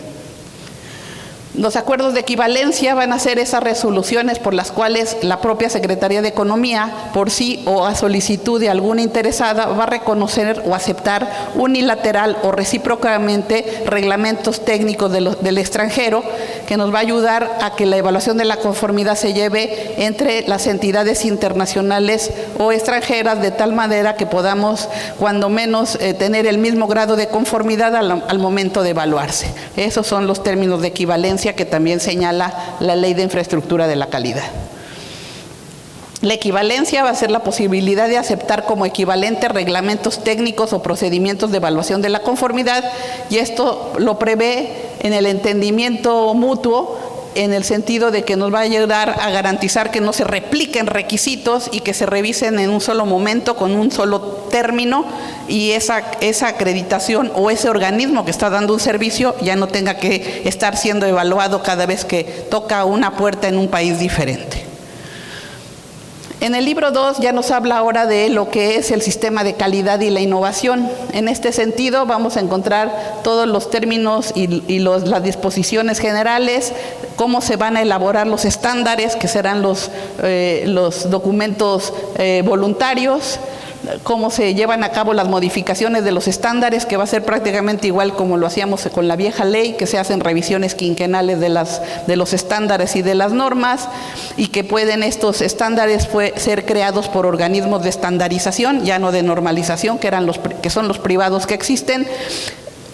Los acuerdos de equivalencia van a ser esas resoluciones por las cuales la propia Secretaría de Economía, por sí o a solicitud de alguna interesada, va a reconocer o aceptar unilateral o recíprocamente reglamentos técnicos del extranjero, que nos va a ayudar a que la evaluación de la conformidad se lleve entre las entidades internacionales o extranjeras, de tal manera que podamos, cuando menos, tener el mismo grado de conformidad al momento de evaluarse. Esos son los términos de equivalencia que también señala la Ley de Infraestructura de la Calidad. La equivalencia va a ser la posibilidad de aceptar como equivalentes reglamentos técnicos o procedimientos de evaluación de la conformidad, y esto lo prevé en el entendimiento mutuo, en el sentido de que nos va a ayudar a garantizar que no se repliquen requisitos y que se revisen en un solo momento con un solo término, y esa acreditación o ese organismo que está dando un servicio ya no tenga que estar siendo evaluado cada vez que toca una puerta en un país diferente. En el libro 2 ya nos habla ahora de lo que es el sistema de calidad y la innovación. En este sentido vamos a encontrar todos los términos y las disposiciones generales, cómo se van a elaborar los estándares, que serán los documentos voluntarios, cómo se llevan a cabo las modificaciones de los estándares, que va a ser prácticamente igual como lo hacíamos con la vieja ley, que se hacen revisiones quinquenales de los estándares y de las normas, y que pueden estos estándares ser creados por organismos de estandarización, ya no de normalización, que son los privados que existen,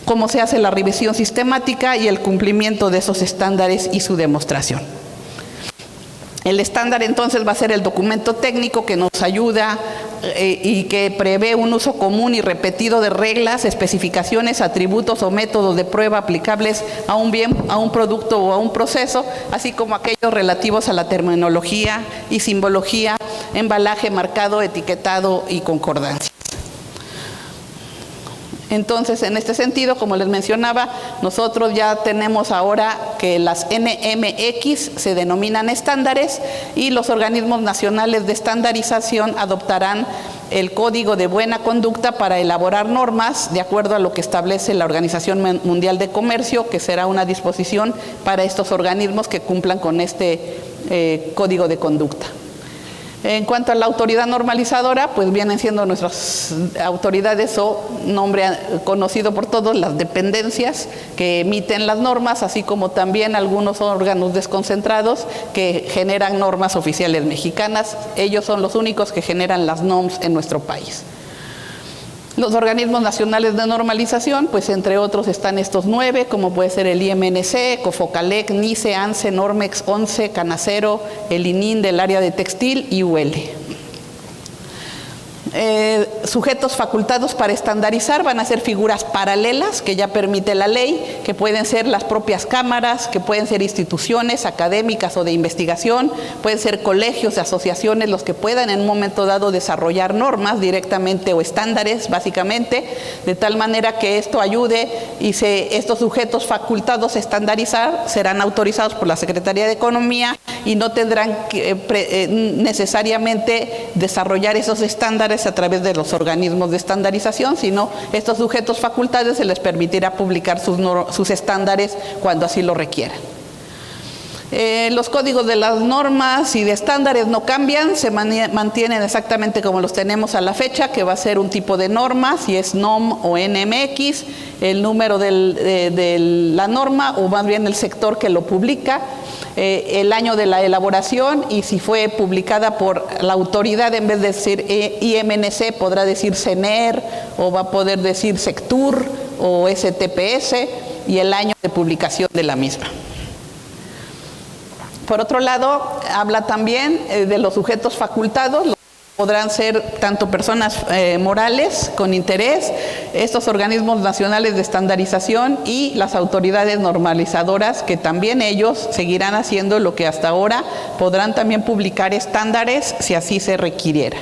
cómo se hace la revisión sistemática y el cumplimiento de esos estándares y su demostración. El estándar entonces va a ser el documento técnico que nos ayuda y que prevé un uso común y repetido de reglas, especificaciones, atributos o métodos de prueba aplicables a un bien, a un producto o a un proceso, así como aquellos relativos a la terminología y simbología, embalaje, marcado, etiquetado y concordancia. Entonces, en este sentido, como les mencionaba, nosotros ya tenemos ahora que las NMX se denominan estándares y los organismos nacionales de estandarización adoptarán el Código de Buena Conducta para elaborar normas de acuerdo a lo que establece la Organización Mundial de Comercio, que será una disposición para estos organismos que cumplan con este Código de Conducta. En cuanto a la autoridad normalizadora, pues vienen siendo nuestras autoridades o nombre conocido por todos, las dependencias que emiten las normas, así como también algunos órganos desconcentrados que generan normas oficiales mexicanas. Ellos son los únicos que generan las NOMS en nuestro país. Los organismos nacionales de normalización, pues entre otros están estos 9, como puede ser el IMNC, Cofocalec, NICE, ANSE, Normex, ONCE, Canacero, el ININ del área de textil y UL. Sujetos facultados para estandarizar van a ser figuras paralelas que ya permite la ley, que pueden ser las propias cámaras, que pueden ser instituciones académicas o de investigación, pueden ser colegios, asociaciones, los que puedan en un momento dado desarrollar normas directamente o estándares básicamente, de tal manera que esto ayude y estos sujetos facultados a estandarizar serán autorizados por la Secretaría de Economía y no tendrán que necesariamente desarrollar esos estándares a través de los organismos de estandarización, sino estos sujetos facultados se les permitirá publicar sus estándares cuando así lo requieran. Los códigos de las normas y de estándares no cambian, se mantienen exactamente como los tenemos a la fecha, que va a ser un tipo de norma, si es NOM o NMX, el número de la norma o más bien el sector que lo publica, el año de la elaboración y si fue publicada por la autoridad, en vez de decir IMNC podrá decir CENER o va a poder decir SECTUR o STPS y el año de publicación de la misma. Por otro lado, habla también de los sujetos facultados. Podrán ser tanto personas morales con interés, estos organismos nacionales de estandarización y las autoridades normalizadoras, que también ellos seguirán haciendo lo que hasta ahora, podrán también publicar estándares si así se requiriera.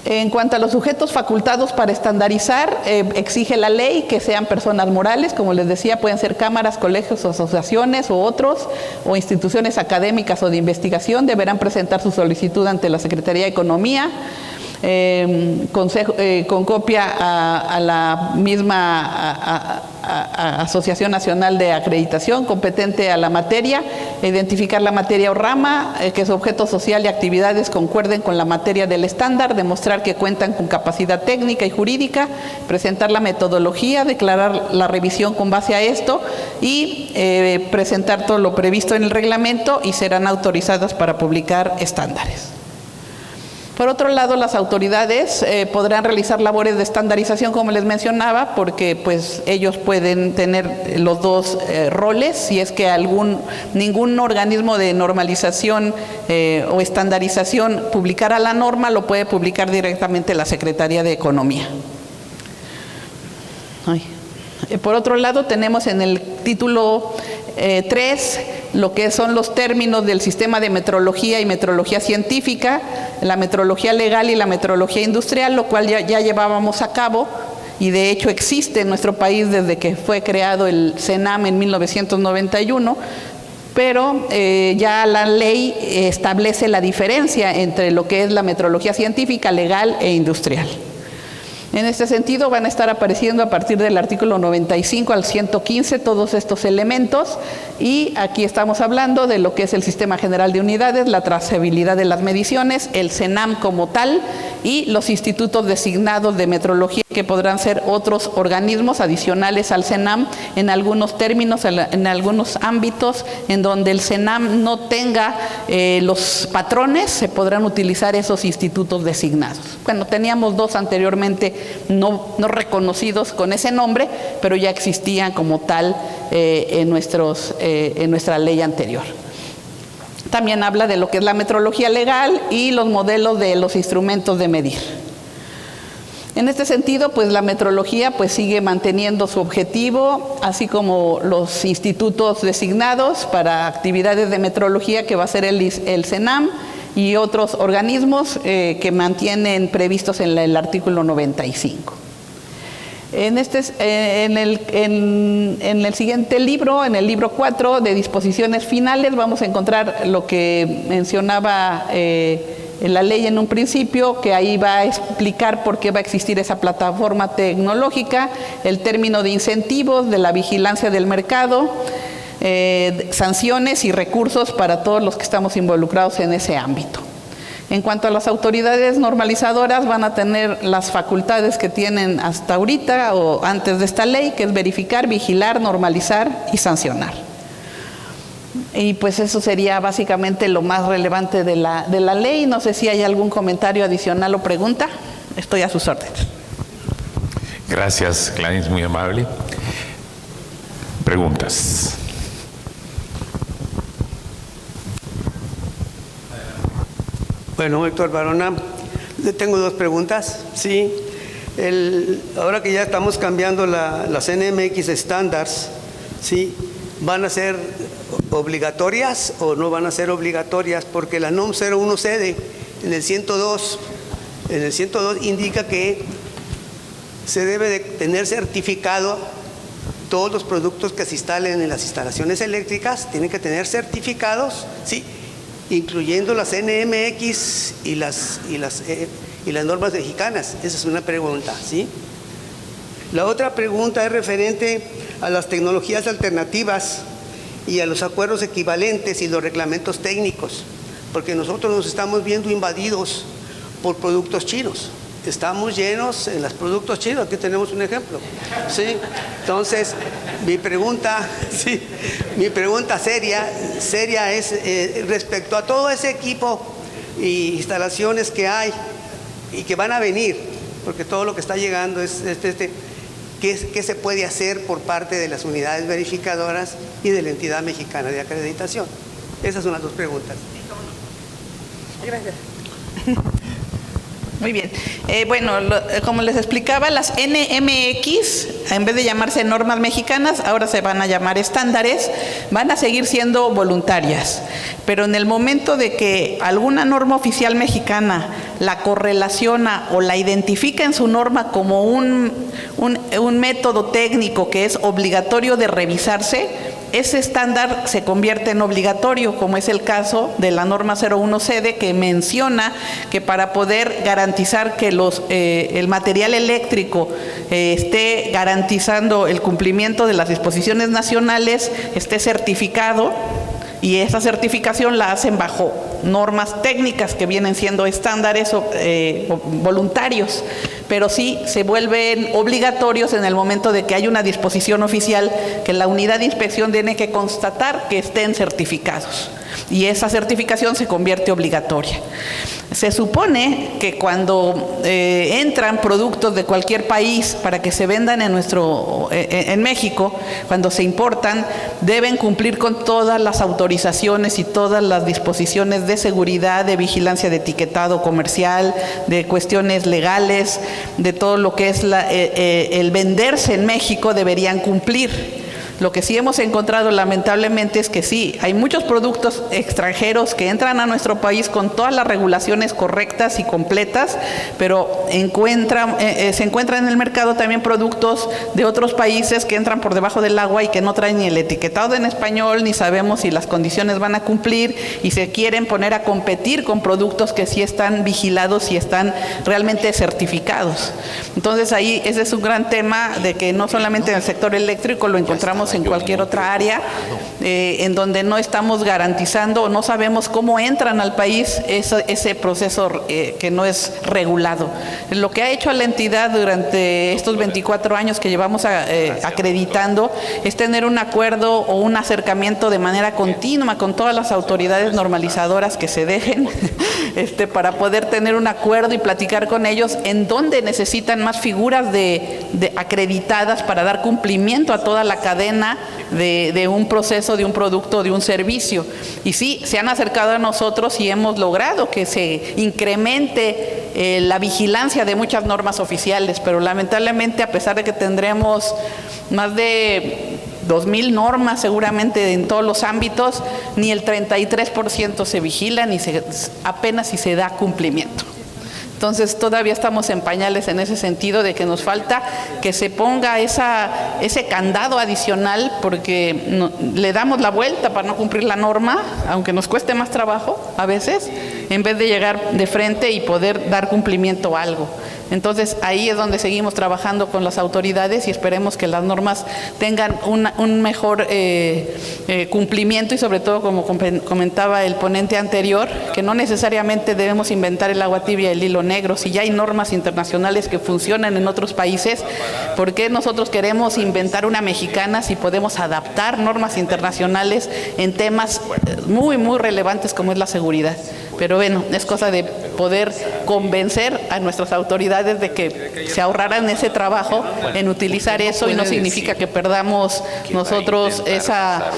En cuanto a los sujetos facultados para estandarizar, exige la ley que sean personas morales, como les decía, pueden ser cámaras, colegios, asociaciones o otros, o instituciones académicas o de investigación, deberán presentar su solicitud ante la Secretaría de Economía, con copia a la misma Asociación Nacional de Acreditación competente a la materia, identificar la materia o rama, que su objeto social y actividades concuerden con la materia del estándar, demostrar que cuentan con capacidad técnica y jurídica, presentar la metodología, declarar la revisión con base a esto y presentar todo lo previsto en el reglamento y serán autorizadas para publicar estándares. Por otro lado, las autoridades podrán realizar labores de estandarización, como les mencionaba, porque pues ellos pueden tener los dos roles. Si es que ningún organismo de normalización o estandarización publicara la norma, lo puede publicar directamente la Secretaría de Economía. Por otro lado, tenemos en el título 3 lo que son los términos del sistema de metrología y metrología científica, la metrología legal y la metrología industrial, lo cual ya llevábamos a cabo y de hecho existe en nuestro país desde que fue creado el CENAM en 1991, pero ya la ley establece la diferencia entre lo que es la metrología científica, legal e industrial. En este sentido van a estar apareciendo a partir del artículo 95 al 115 todos estos elementos y aquí estamos hablando de lo que es el Sistema General de Unidades, la trazabilidad de las mediciones, el CENAM como tal y los institutos designados de metrología que podrán ser otros organismos adicionales al CENAM en algunos términos, en algunos ámbitos en donde el CENAM no tenga los patrones, se podrán utilizar esos institutos designados. Bueno, teníamos dos anteriormente no reconocidos con ese nombre, pero ya existían como tal en nuestra ley anterior. también habla de lo que es la metrología legal y los modelos de los instrumentos de medir. En este sentido, pues la metrología pues sigue manteniendo su objetivo, así como los institutos designados para actividades de metrología, que va a ser el CENAM y otros organismos que mantienen previstos en el artículo 95. En el siguiente libro, en el libro 4 de disposiciones finales, vamos a encontrar lo que mencionaba la ley en un principio, que ahí va a explicar por qué va a existir esa plataforma tecnológica, el término de incentivos, de la vigilancia del mercado, sanciones y recursos para todos los que estamos involucrados en ese ámbito. En cuanto a las autoridades normalizadoras, van a tener las facultades que tienen hasta ahorita o antes de esta ley, que es verificar, vigilar, normalizar y sancionar. Y pues eso sería básicamente lo más relevante de la ley. No sé si hay algún comentario adicional o pregunta. Estoy a sus órdenes. Gracias, Gladys, muy amable. Preguntas. Bueno, Héctor Barona, le tengo dos preguntas. Sí, ahora que ya estamos cambiando las NMX Standards, ¿sí? ¿Van a ser obligatorias o no van a ser obligatorias? Porque la NOM 01CD en el 102 indica que se debe de tener certificado todos los productos que se instalen en las instalaciones eléctricas, tienen que tener certificados, ¿sí?, incluyendo las NMX y las normas mexicanas. Esa es una pregunta, ¿sí? La otra pregunta es referente a las tecnologías alternativas y a los acuerdos equivalentes y los reglamentos técnicos, porque nosotros nos estamos viendo invadidos por productos chinos. Estamos llenos en los productos chinos, aquí tenemos un ejemplo, ¿sí? Entonces, mi pregunta seria es respecto a todo ese equipo e instalaciones que hay y que van a venir, porque todo lo que está llegando es ¿qué se puede hacer por parte de las unidades verificadoras y de la entidad mexicana de acreditación? Esas son las dos preguntas. Gracias. Muy bien. Bueno, como les explicaba, las NMX, en vez de llamarse normas mexicanas, ahora se van a llamar estándares, van a seguir siendo voluntarias. Pero en el momento de que alguna norma oficial mexicana la correlaciona o la identifica en su norma como un método técnico que es obligatorio de revisarse, ese estándar se convierte en obligatorio, como es el caso de la norma 01CD, que menciona que para poder garantizar que el material eléctrico esté garantizando el cumplimiento de las disposiciones nacionales, esté certificado, y esa certificación la hacen bajo normas técnicas que vienen siendo estándares voluntarios, pero sí se vuelven obligatorios en el momento de que hay una disposición oficial que la unidad de inspección tiene que constatar que estén certificados, y esa certificación se convierte obligatoria. Se supone que cuando entran productos de cualquier país para que se vendan en México, cuando se importan, deben cumplir con todas las autorizaciones y todas las disposiciones de seguridad, de vigilancia de etiquetado comercial, de cuestiones legales, de todo lo que es el venderse en México, deberían cumplir. Lo que sí hemos encontrado lamentablemente es que sí, hay muchos productos extranjeros que entran a nuestro país con todas las regulaciones correctas y completas, pero se encuentran en el mercado también productos de otros países que entran por debajo del agua y que no traen ni el etiquetado en español, ni sabemos si las condiciones van a cumplir, y se quieren poner a competir con productos que sí están vigilados y están realmente certificados. Entonces ahí ese es un gran tema, de que no solamente en el sector eléctrico, lo encontramos en cualquier otra área, en donde no estamos garantizando o no sabemos cómo entran al país ese proceso que no es regulado. Lo que ha hecho a la entidad durante estos 24 años que llevamos acreditando es tener un acuerdo o un acercamiento de manera continua con todas las autoridades normalizadoras que se dejen, para poder tener un acuerdo y platicar con ellos en donde necesitan más figuras de acreditadas para dar cumplimiento a toda la cadena cadena de un proceso, de un producto, de un servicio. Y sí, se han acercado a nosotros y hemos logrado que se incremente la vigilancia de muchas normas oficiales, pero lamentablemente, a pesar de que tendremos más de 2,000 normas seguramente en todos los ámbitos, ni el 33% se vigila, ni apenas si se da cumplimiento. Entonces todavía estamos en pañales en ese sentido, de que nos falta que se ponga ese candado adicional, porque le damos la vuelta para no cumplir la norma, aunque nos cueste más trabajo a veces, en vez de llegar de frente y poder dar cumplimiento a algo. Entonces ahí es donde seguimos trabajando con las autoridades y esperemos que las normas tengan un mejor cumplimiento, y sobre todo, como comentaba el ponente anterior, que no necesariamente debemos inventar el agua tibia y el hilo negro. Si ya hay normas internacionales que funcionan en otros países, ¿por qué nosotros queremos inventar una mexicana si podemos adaptar normas internacionales en temas muy, muy relevantes como es la seguridad? Pero bueno, es cosa de poder convencer a nuestras autoridades de que se ahorraran ese trabajo en utilizar eso, y no significa que perdamos nosotros esa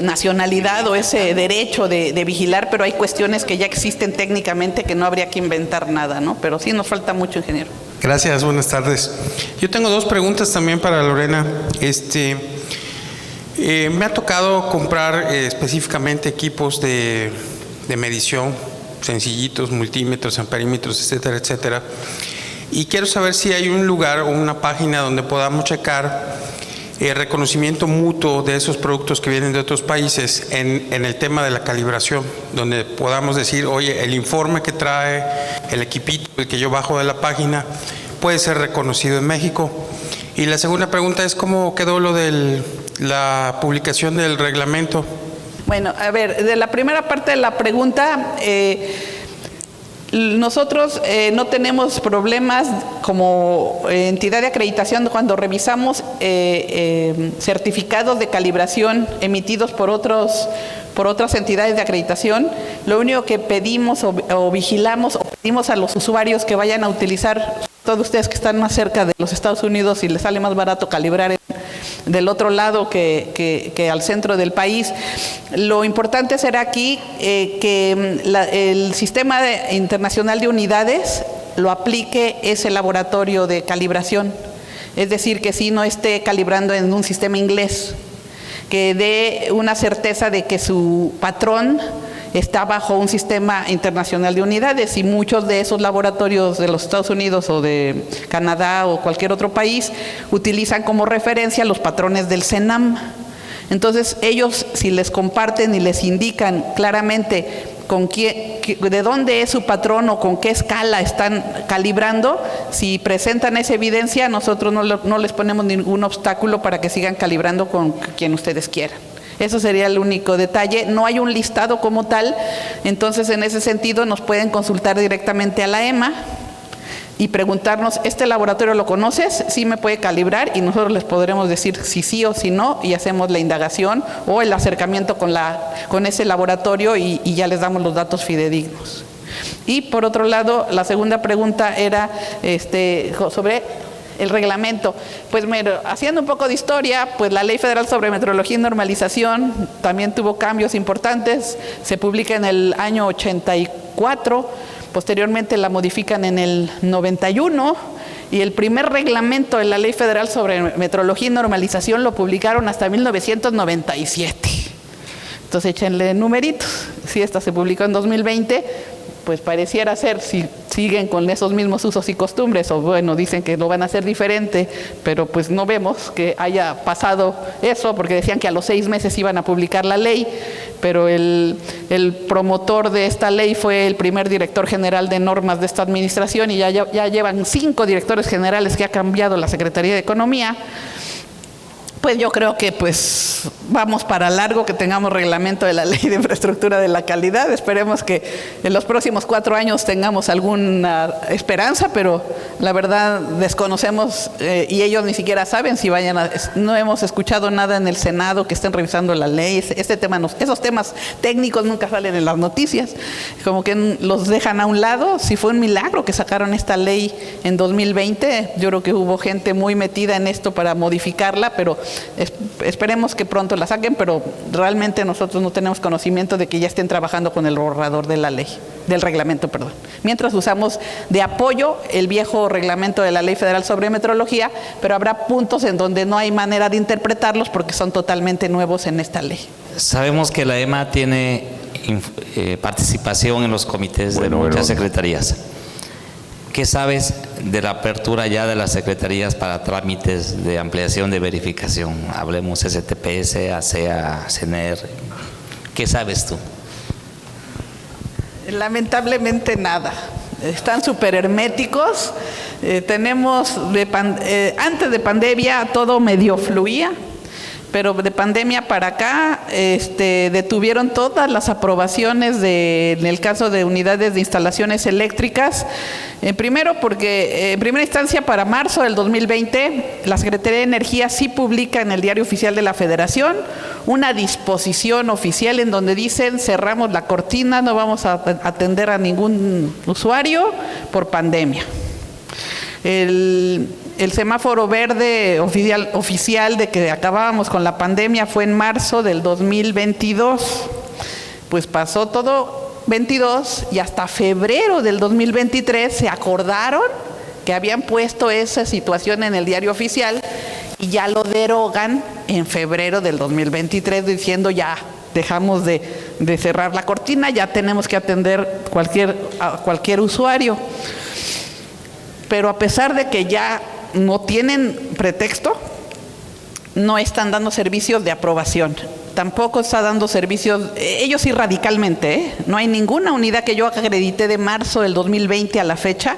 nacionalidad o ese derecho de vigilar, pero hay cuestiones que ya existen técnicamente que no habría que inventar nada, ¿no? Pero sí nos falta mucho, ingeniero. Gracias, buenas tardes. Yo tengo dos preguntas también para Lorena. Me ha tocado comprar específicamente equipos de medición, sencillitos, multímetros, amperímetros, etcétera, etcétera. Y quiero saber si hay un lugar o una página donde podamos checar el reconocimiento mutuo de esos productos que vienen de otros países en el tema de la calibración, donde podamos decir, oye, el informe que trae el equipito, el que yo bajo de la página, puede ser reconocido en México. Y la segunda pregunta es, ¿cómo quedó lo de la publicación del reglamento? Bueno, a ver, de la primera parte de la pregunta, nosotros no tenemos problemas como entidad de acreditación cuando revisamos certificados de calibración emitidos por otras entidades de acreditación. Lo único que pedimos o vigilamos o pedimos a los usuarios que vayan a utilizar, todos ustedes que están más cerca de los Estados Unidos y les sale más barato calibrar del otro lado que al centro del país, lo importante será aquí que el sistema internacional de unidades lo aplique ese laboratorio de calibración. Es decir, que si no esté calibrando en un sistema inglés, que dé una certeza de que su patrón está bajo un sistema internacional de unidades, y muchos de esos laboratorios de los Estados Unidos o de Canadá o cualquier otro país utilizan como referencia los patrones del CENAM. Entonces ellos, si les comparten y les indican claramente de dónde es su patrón o con qué escala están calibrando, si presentan esa evidencia, nosotros no les ponemos ningún obstáculo para que sigan calibrando con quien ustedes quieran. Eso sería el único detalle. No hay un listado como tal, entonces en ese sentido nos pueden consultar directamente a la EMA y preguntarnos, ¿este laboratorio lo conoces? Sí me puede calibrar, y nosotros les podremos decir si sí o si no, y hacemos la indagación o el acercamiento con ese laboratorio y ya les damos los datos fidedignos. Y por otro lado, la segunda pregunta era sobre el reglamento. Pues haciendo un poco de historia, pues la Ley Federal sobre Metrología y Normalización también tuvo cambios importantes. Se publica en el año 84, posteriormente la modifican en el 91, y el primer reglamento de la Ley Federal sobre Metrología y Normalización lo publicaron hasta 1997. Entonces échenle numeritos. Si esta se publicó en 2020, pues pareciera ser, si siguen con esos mismos usos y costumbres, o bueno, dicen que lo van a hacer diferente, pero pues no vemos que haya pasado eso, porque decían que a los 6 meses iban a publicar la ley, pero el promotor de esta ley fue el primer director general de normas de esta administración, y ya llevan 5 directores generales que ha cambiado la Secretaría de Economía. Pues yo creo que pues vamos para largo que tengamos reglamento de la Ley de Infraestructura de la Calidad. Esperemos que en los próximos 4 años tengamos alguna esperanza, pero la verdad desconocemos y ellos ni siquiera saben si no hemos escuchado nada en el Senado que estén revisando la ley. Esos temas técnicos nunca salen en las noticias, como que los dejan a un lado. Si fue un milagro que sacaron esta ley en 2020, yo creo que hubo gente muy metida en esto para modificarla, pero esperemos que pronto la saquen, pero realmente nosotros no tenemos conocimiento de que ya estén trabajando con el borrador de la ley, del reglamento, perdón. Mientras usamos de apoyo el viejo reglamento de la Ley Federal sobre Metrología, pero habrá puntos en donde no hay manera de interpretarlos porque son totalmente nuevos en esta ley. Sabemos que la EMA tiene participación en los comités de muchas secretarías. ¿Qué sabes de la apertura ya de las secretarías para trámites de ampliación de verificación? Hablemos STPS, ASEA, CENER. ¿Qué sabes tú? Lamentablemente nada. Están súper herméticos. Tenemos, antes de pandemia todo medio fluía, pero de pandemia para acá detuvieron todas las aprobaciones en el caso de unidades de instalaciones eléctricas. Primero porque en primera instancia para marzo del 2020 la Secretaría de Energía sí publica en el Diario Oficial de la Federación una disposición oficial en donde dicen cerramos la cortina, no vamos a atender a ningún usuario por pandemia. El semáforo verde oficial de que acabábamos con la pandemia fue en marzo del 2022. Pues pasó todo 22 y hasta febrero del 2023 se acordaron que habían puesto esa situación en el Diario Oficial y ya lo derogan en febrero del 2023 diciendo ya dejamos de cerrar la cortina, ya tenemos que atender a cualquier usuario. Pero a pesar de que ya no tienen pretexto, no están dando servicios de aprobación. Tampoco está dando servicios, ellos sí radicalmente, no hay ninguna unidad que yo acredité de marzo del 2020 a la fecha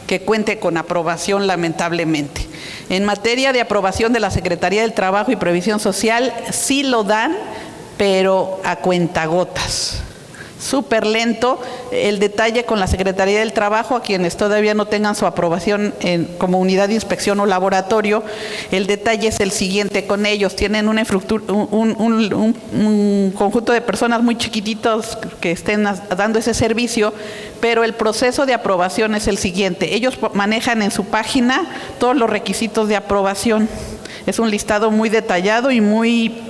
que cuente con aprobación, lamentablemente. En materia de aprobación de la Secretaría del Trabajo y Previsión Social, sí lo dan, pero a cuentagotas. Súper lento. El detalle con la Secretaría del Trabajo, a quienes todavía no tengan su aprobación como unidad de inspección o laboratorio, el detalle es el siguiente con ellos. Tienen una un conjunto de personas muy chiquititos que estén dando ese servicio, pero el proceso de aprobación es el siguiente. Ellos manejan en su página todos los requisitos de aprobación. Es un listado muy detallado y muy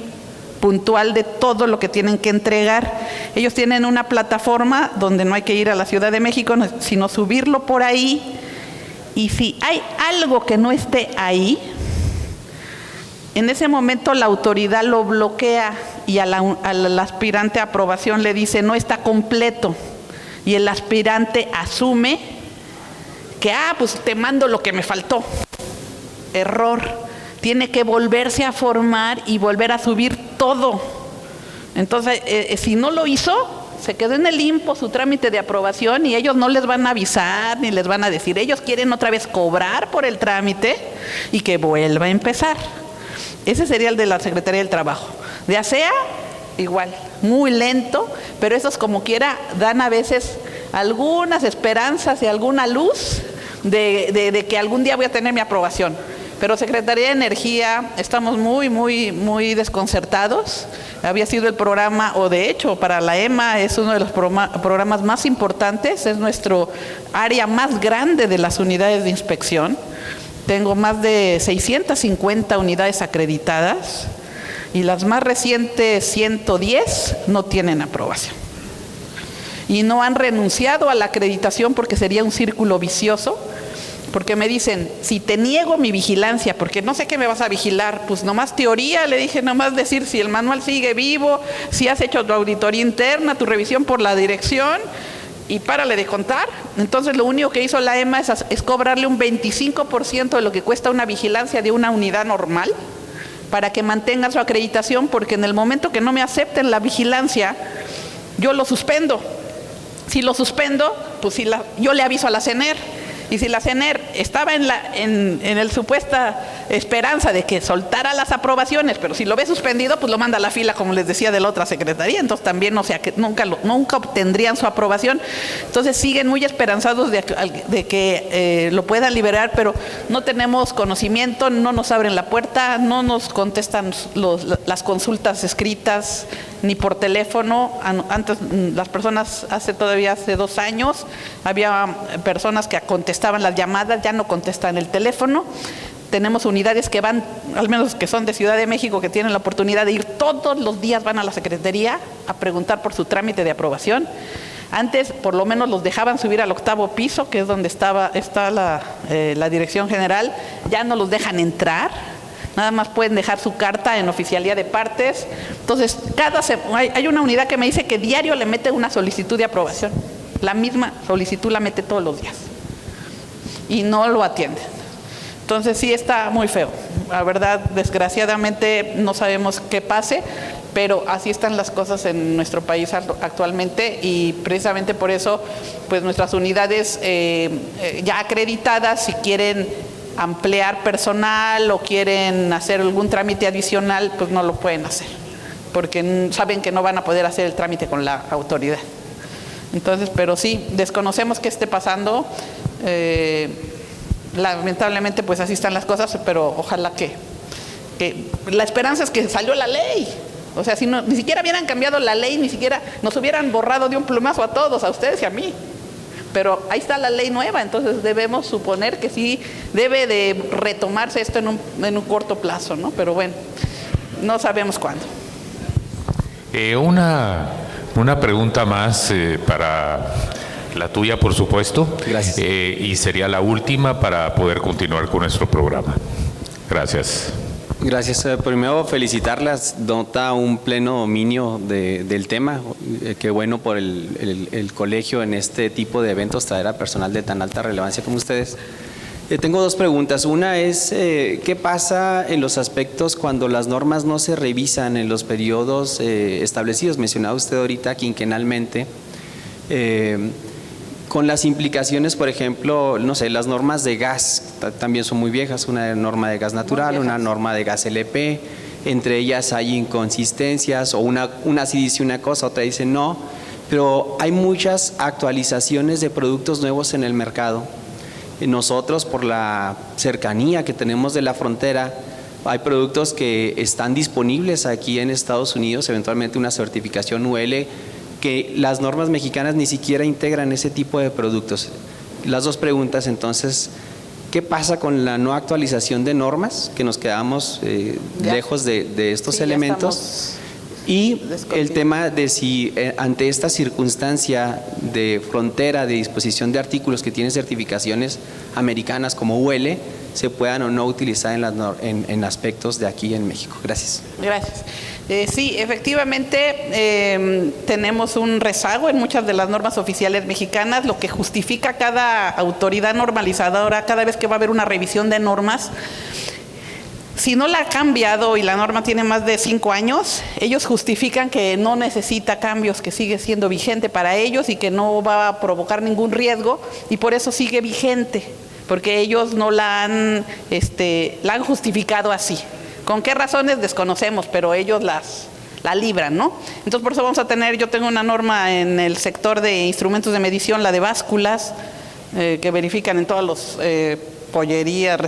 puntual de todo lo que tienen que entregar. Ellos tienen una plataforma donde no hay que ir a la Ciudad de México, sino subirlo por ahí, y si hay algo que no esté ahí, en ese momento la autoridad lo bloquea y al aspirante a aprobación le dice no está completo, y el aspirante asume que pues te mando lo que me faltó. Error. Tiene que volverse a formar y volver a subir todo. Entonces, si no lo hizo, se quedó en el limbo su trámite de aprobación y ellos no les van a avisar ni les van a decir. Ellos quieren otra vez cobrar por el trámite y que vuelva a empezar. Ese sería el de la Secretaría del Trabajo. De ASEA, igual, muy lento, pero esos como quiera dan a veces algunas esperanzas y alguna luz de que algún día voy a tener mi aprobación. Pero Secretaría de Energía, estamos muy desconcertados. Había sido el programa, o de hecho para la EMA es uno de los programas más importantes, es nuestro área más grande de las unidades de inspección. Tengo más de 650 unidades acreditadas y las más recientes 110 no tienen aprobación. Y no han renunciado a la acreditación porque sería un círculo vicioso. Porque me dicen, si te niego mi vigilancia, porque no sé qué me vas a vigilar, pues nomás teoría, le dije, nomás decir si el manual sigue vivo, si has hecho tu auditoría interna, tu revisión por la dirección, y párale de contar. Entonces lo único que hizo la EMA es cobrarle un 25% de lo que cuesta una vigilancia de una unidad normal, para que mantenga su acreditación, porque en el momento que no me acepten la vigilancia, yo lo suspendo. Si lo suspendo, pues yo le aviso a la CENER. Y si la CENER estaba en el supuesta esperanza de que soltara las aprobaciones, pero si lo ve suspendido, pues lo manda a la fila, como les decía, de la otra secretaría. Entonces también, nunca obtendrían su aprobación. Entonces siguen muy esperanzados de que lo puedan liberar, pero no tenemos conocimiento, no nos abren la puerta, no nos contestan las consultas escritas ni por teléfono. Antes las personas, hace 2 años, había personas que contestaban las llamadas, ya no contestan el teléfono. tenemos unidades que van, al menos que son de Ciudad de México, que tienen la oportunidad de ir todos los días, van a la Secretaría a preguntar por su trámite de aprobación. Antes, por lo menos, los dejaban subir al 8º piso, que es donde está la Dirección General. Ya no los dejan entrar, nada más pueden dejar su carta en oficialía de partes. Entonces, hay una unidad que me dice que diario le mete una solicitud de aprobación. La misma solicitud la mete todos los días y no lo atienden. Entonces sí está muy feo. La verdad, desgraciadamente no sabemos qué pase, pero así están las cosas en nuestro país actualmente, y precisamente por eso pues nuestras unidades ya acreditadas, si quieren ampliar personal o quieren hacer algún trámite adicional, pues no lo pueden hacer, porque saben que no van a poder hacer el trámite con la autoridad. Entonces, pero sí, desconocemos qué esté pasando. Lamentablemente pues así están las cosas, pero ojalá que la esperanza es que salió la ley. O sea, si no, ni siquiera hubieran cambiado la ley, ni siquiera nos hubieran borrado de un plumazo a todos, a ustedes y a mí. Pero ahí está la ley nueva, entonces debemos suponer que sí debe de retomarse esto en un corto plazo, ¿no? Pero bueno, no sabemos cuándo. Una pregunta más para la tuya, por supuesto. Gracias. Y sería la última para poder continuar con nuestro programa. Gracias. Gracias. Primero, felicitarlas. Nota un pleno dominio del tema. Qué bueno por el colegio en este tipo de eventos traer a personal de tan alta relevancia como ustedes. Tengo dos preguntas. Una es, ¿qué pasa en los aspectos cuando las normas no se revisan en los periodos establecidos? Mencionaba usted ahorita quinquenalmente. Con las implicaciones, por ejemplo, no sé, las normas de gas también son muy viejas, una norma de gas natural, una norma de gas LP, entre ellas hay inconsistencias, o una sí dice una cosa, otra dice no, pero hay muchas actualizaciones de productos nuevos en el mercado. Nosotros, por la cercanía que tenemos de la frontera, hay productos que están disponibles aquí en Estados Unidos, eventualmente una certificación UL, que las normas mexicanas ni siquiera integran ese tipo de productos. Las dos preguntas, entonces, ¿qué pasa con la no actualización de normas? Que nos quedamos lejos de estos elementos. Y el tema de si ante esta circunstancia de frontera, de disposición de artículos que tienen certificaciones americanas como UL, se puedan o no utilizar en aspectos de aquí en México. Gracias. Gracias. Sí, efectivamente tenemos un rezago en muchas de las normas oficiales mexicanas, lo que justifica cada autoridad normalizadora cada vez que va a haber una revisión de normas. Si no la ha cambiado y la norma tiene más de 5 años, ellos justifican que no necesita cambios, que sigue siendo vigente para ellos y que no va a provocar ningún riesgo, y por eso sigue vigente, porque ellos no la han justificado así. ¿Con qué razones? Desconocemos, pero ellos la libran, ¿no? Entonces por eso vamos a tener, yo tengo una norma en el sector de instrumentos de medición, la de básculas, que verifican en todos los pollerías,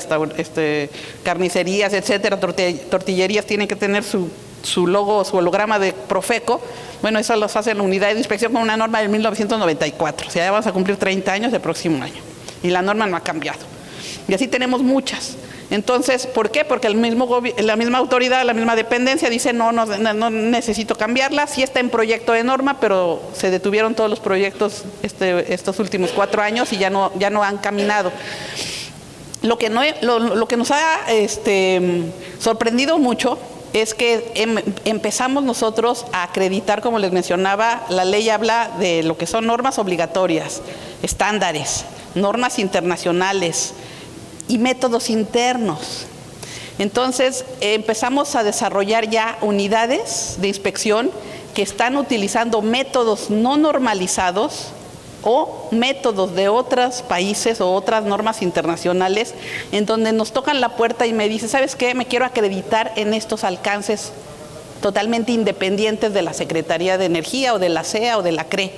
carnicerías, etcétera, tortillerías, tienen que tener su logo, su holograma de Profeco. Bueno, eso los hace la unidad de inspección con una norma de 1994. O sea, ya vamos a cumplir 30 años el próximo año. Y la norma no ha cambiado. Y así tenemos muchas. Entonces, ¿por qué? Porque la misma autoridad, la misma dependencia dice no necesito cambiarla. Sí está en proyecto de norma, pero se detuvieron todos los proyectos estos últimos 4 años y ya no han caminado. Lo que nos ha sorprendido mucho es que empezamos nosotros a acreditar, como les mencionaba, la ley habla de lo que son normas obligatorias, estándares, normas internacionales y métodos internos. Entonces empezamos a desarrollar ya unidades de inspección que están utilizando métodos no normalizados o métodos de otros países o otras normas internacionales, en donde nos tocan la puerta y me dicen, ¿sabes qué? Me quiero acreditar en estos alcances totalmente independientes de la Secretaría de Energía o de la CEA o de la CRE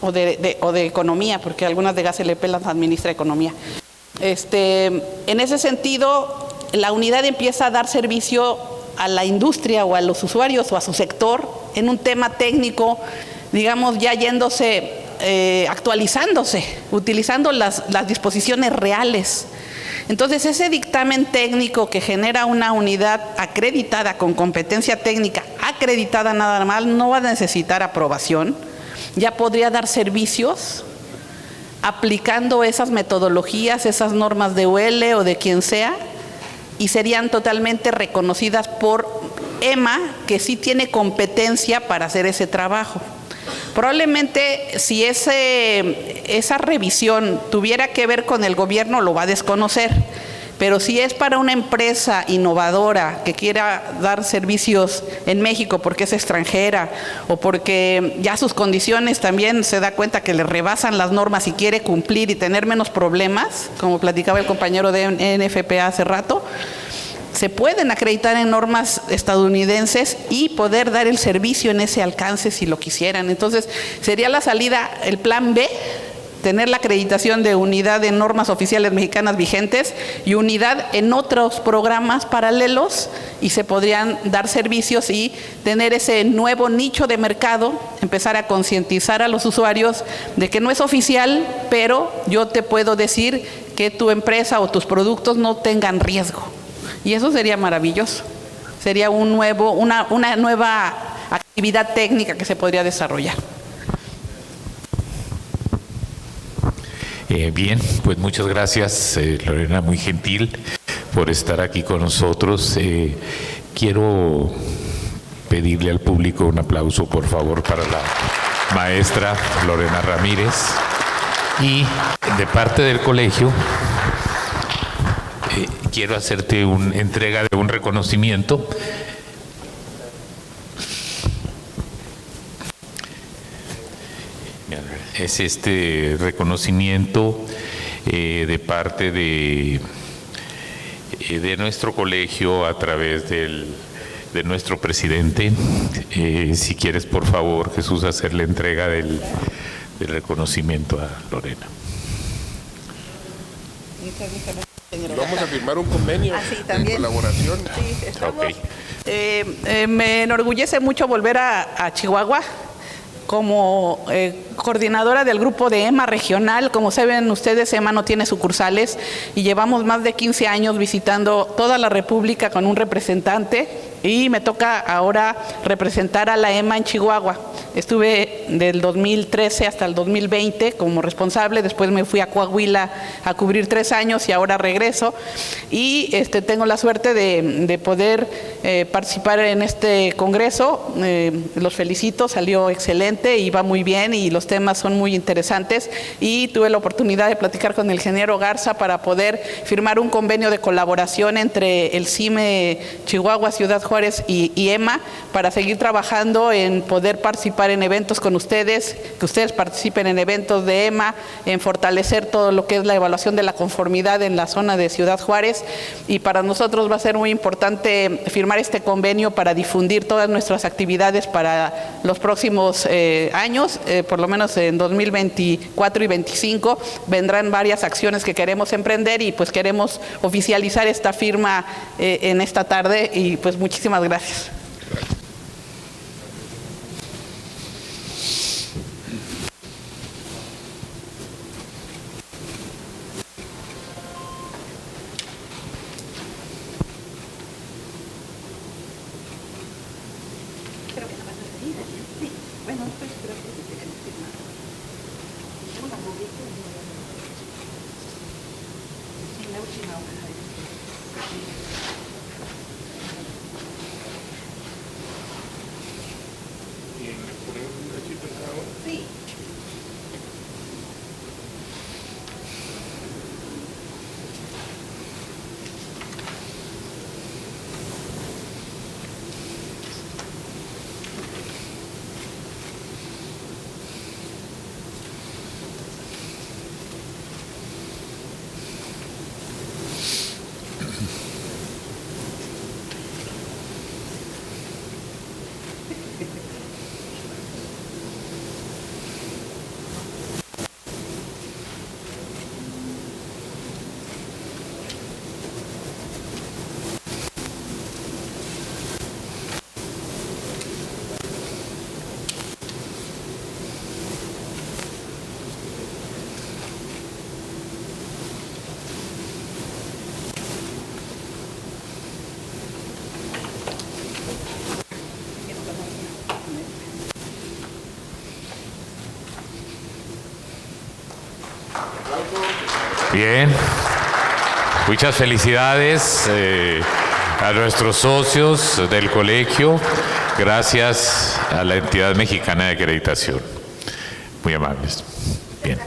o de Economía, porque algunas de gas LP las administra Economía. En ese sentido, la unidad empieza a dar servicio a la industria o a los usuarios o a su sector en un tema técnico, digamos, ya actualizándose, utilizando las disposiciones reales. Entonces, ese dictamen técnico que genera una unidad acreditada con competencia técnica, acreditada nada más, no va a necesitar aprobación, ya podría dar servicios aplicando esas metodologías, esas normas de UL o de quien sea, y serían totalmente reconocidas por EMA, que sí tiene competencia para hacer ese trabajo. Probablemente si esa revisión tuviera que ver con el gobierno, lo va a desconocer, pero si es para una empresa innovadora que quiera dar servicios en México porque es extranjera o porque ya sus condiciones también se da cuenta que le rebasan las normas y quiere cumplir y tener menos problemas, como platicaba el compañero de NFPA hace rato, se pueden acreditar en normas estadounidenses y poder dar el servicio en ese alcance si lo quisieran. Entonces, sería la salida, el plan B, tener la acreditación de unidad de normas oficiales mexicanas vigentes y unidad en otros programas paralelos, y se podrían dar servicios y tener ese nuevo nicho de mercado, empezar a concientizar a los usuarios de que no es oficial, pero yo te puedo decir que tu empresa o tus productos no tengan riesgo. Y eso sería maravilloso. Sería una nueva actividad técnica que se podría desarrollar. Bien, pues muchas gracias, Lorena, muy gentil por estar aquí con nosotros. Quiero pedirle al público un aplauso, por favor, para la maestra Lorena Ramírez. Y de parte del colegio, quiero hacerte una entrega de un reconocimiento. Es este reconocimiento de parte de nuestro colegio a través de nuestro presidente. Si quieres, por favor, Jesús, hacer la entrega del reconocimiento a Lorena. Vamos a firmar un convenio de colaboración. Sí, estamos. Okay. Me enorgullece mucho volver a Chihuahua como coordinadora del grupo de EMA regional. Como saben ustedes, EMA no tiene sucursales y llevamos más de 15 años visitando toda la República con un representante, y me toca ahora representar a la EMA en Chihuahua. Estuve del 2013 hasta el 2020 como responsable, después me fui a Coahuila a cubrir 3 años y ahora regreso. Y tengo la suerte de poder participar en este congreso. Los felicito, salió excelente y va muy bien y los temas son muy interesantes. Y tuve la oportunidad de platicar con el ingeniero Garza para poder firmar un convenio de colaboración entre el CIME Chihuahua, Ciudad Juárez y EMA para seguir trabajando en poder participar en eventos con ustedes, que ustedes participen en eventos de EMA, en fortalecer todo lo que es la evaluación de la conformidad en la zona de Ciudad Juárez. Y para nosotros va a ser muy importante firmar este convenio para difundir todas nuestras actividades para los próximos años, por lo menos en 2024 y 2025 vendrán varias acciones que queremos emprender, y pues queremos oficializar esta firma en esta tarde, y pues muchísimas gracias. Bien. Muchas felicidades a nuestros socios del colegio. Gracias a la entidad mexicana de acreditación. Muy amables. Bien.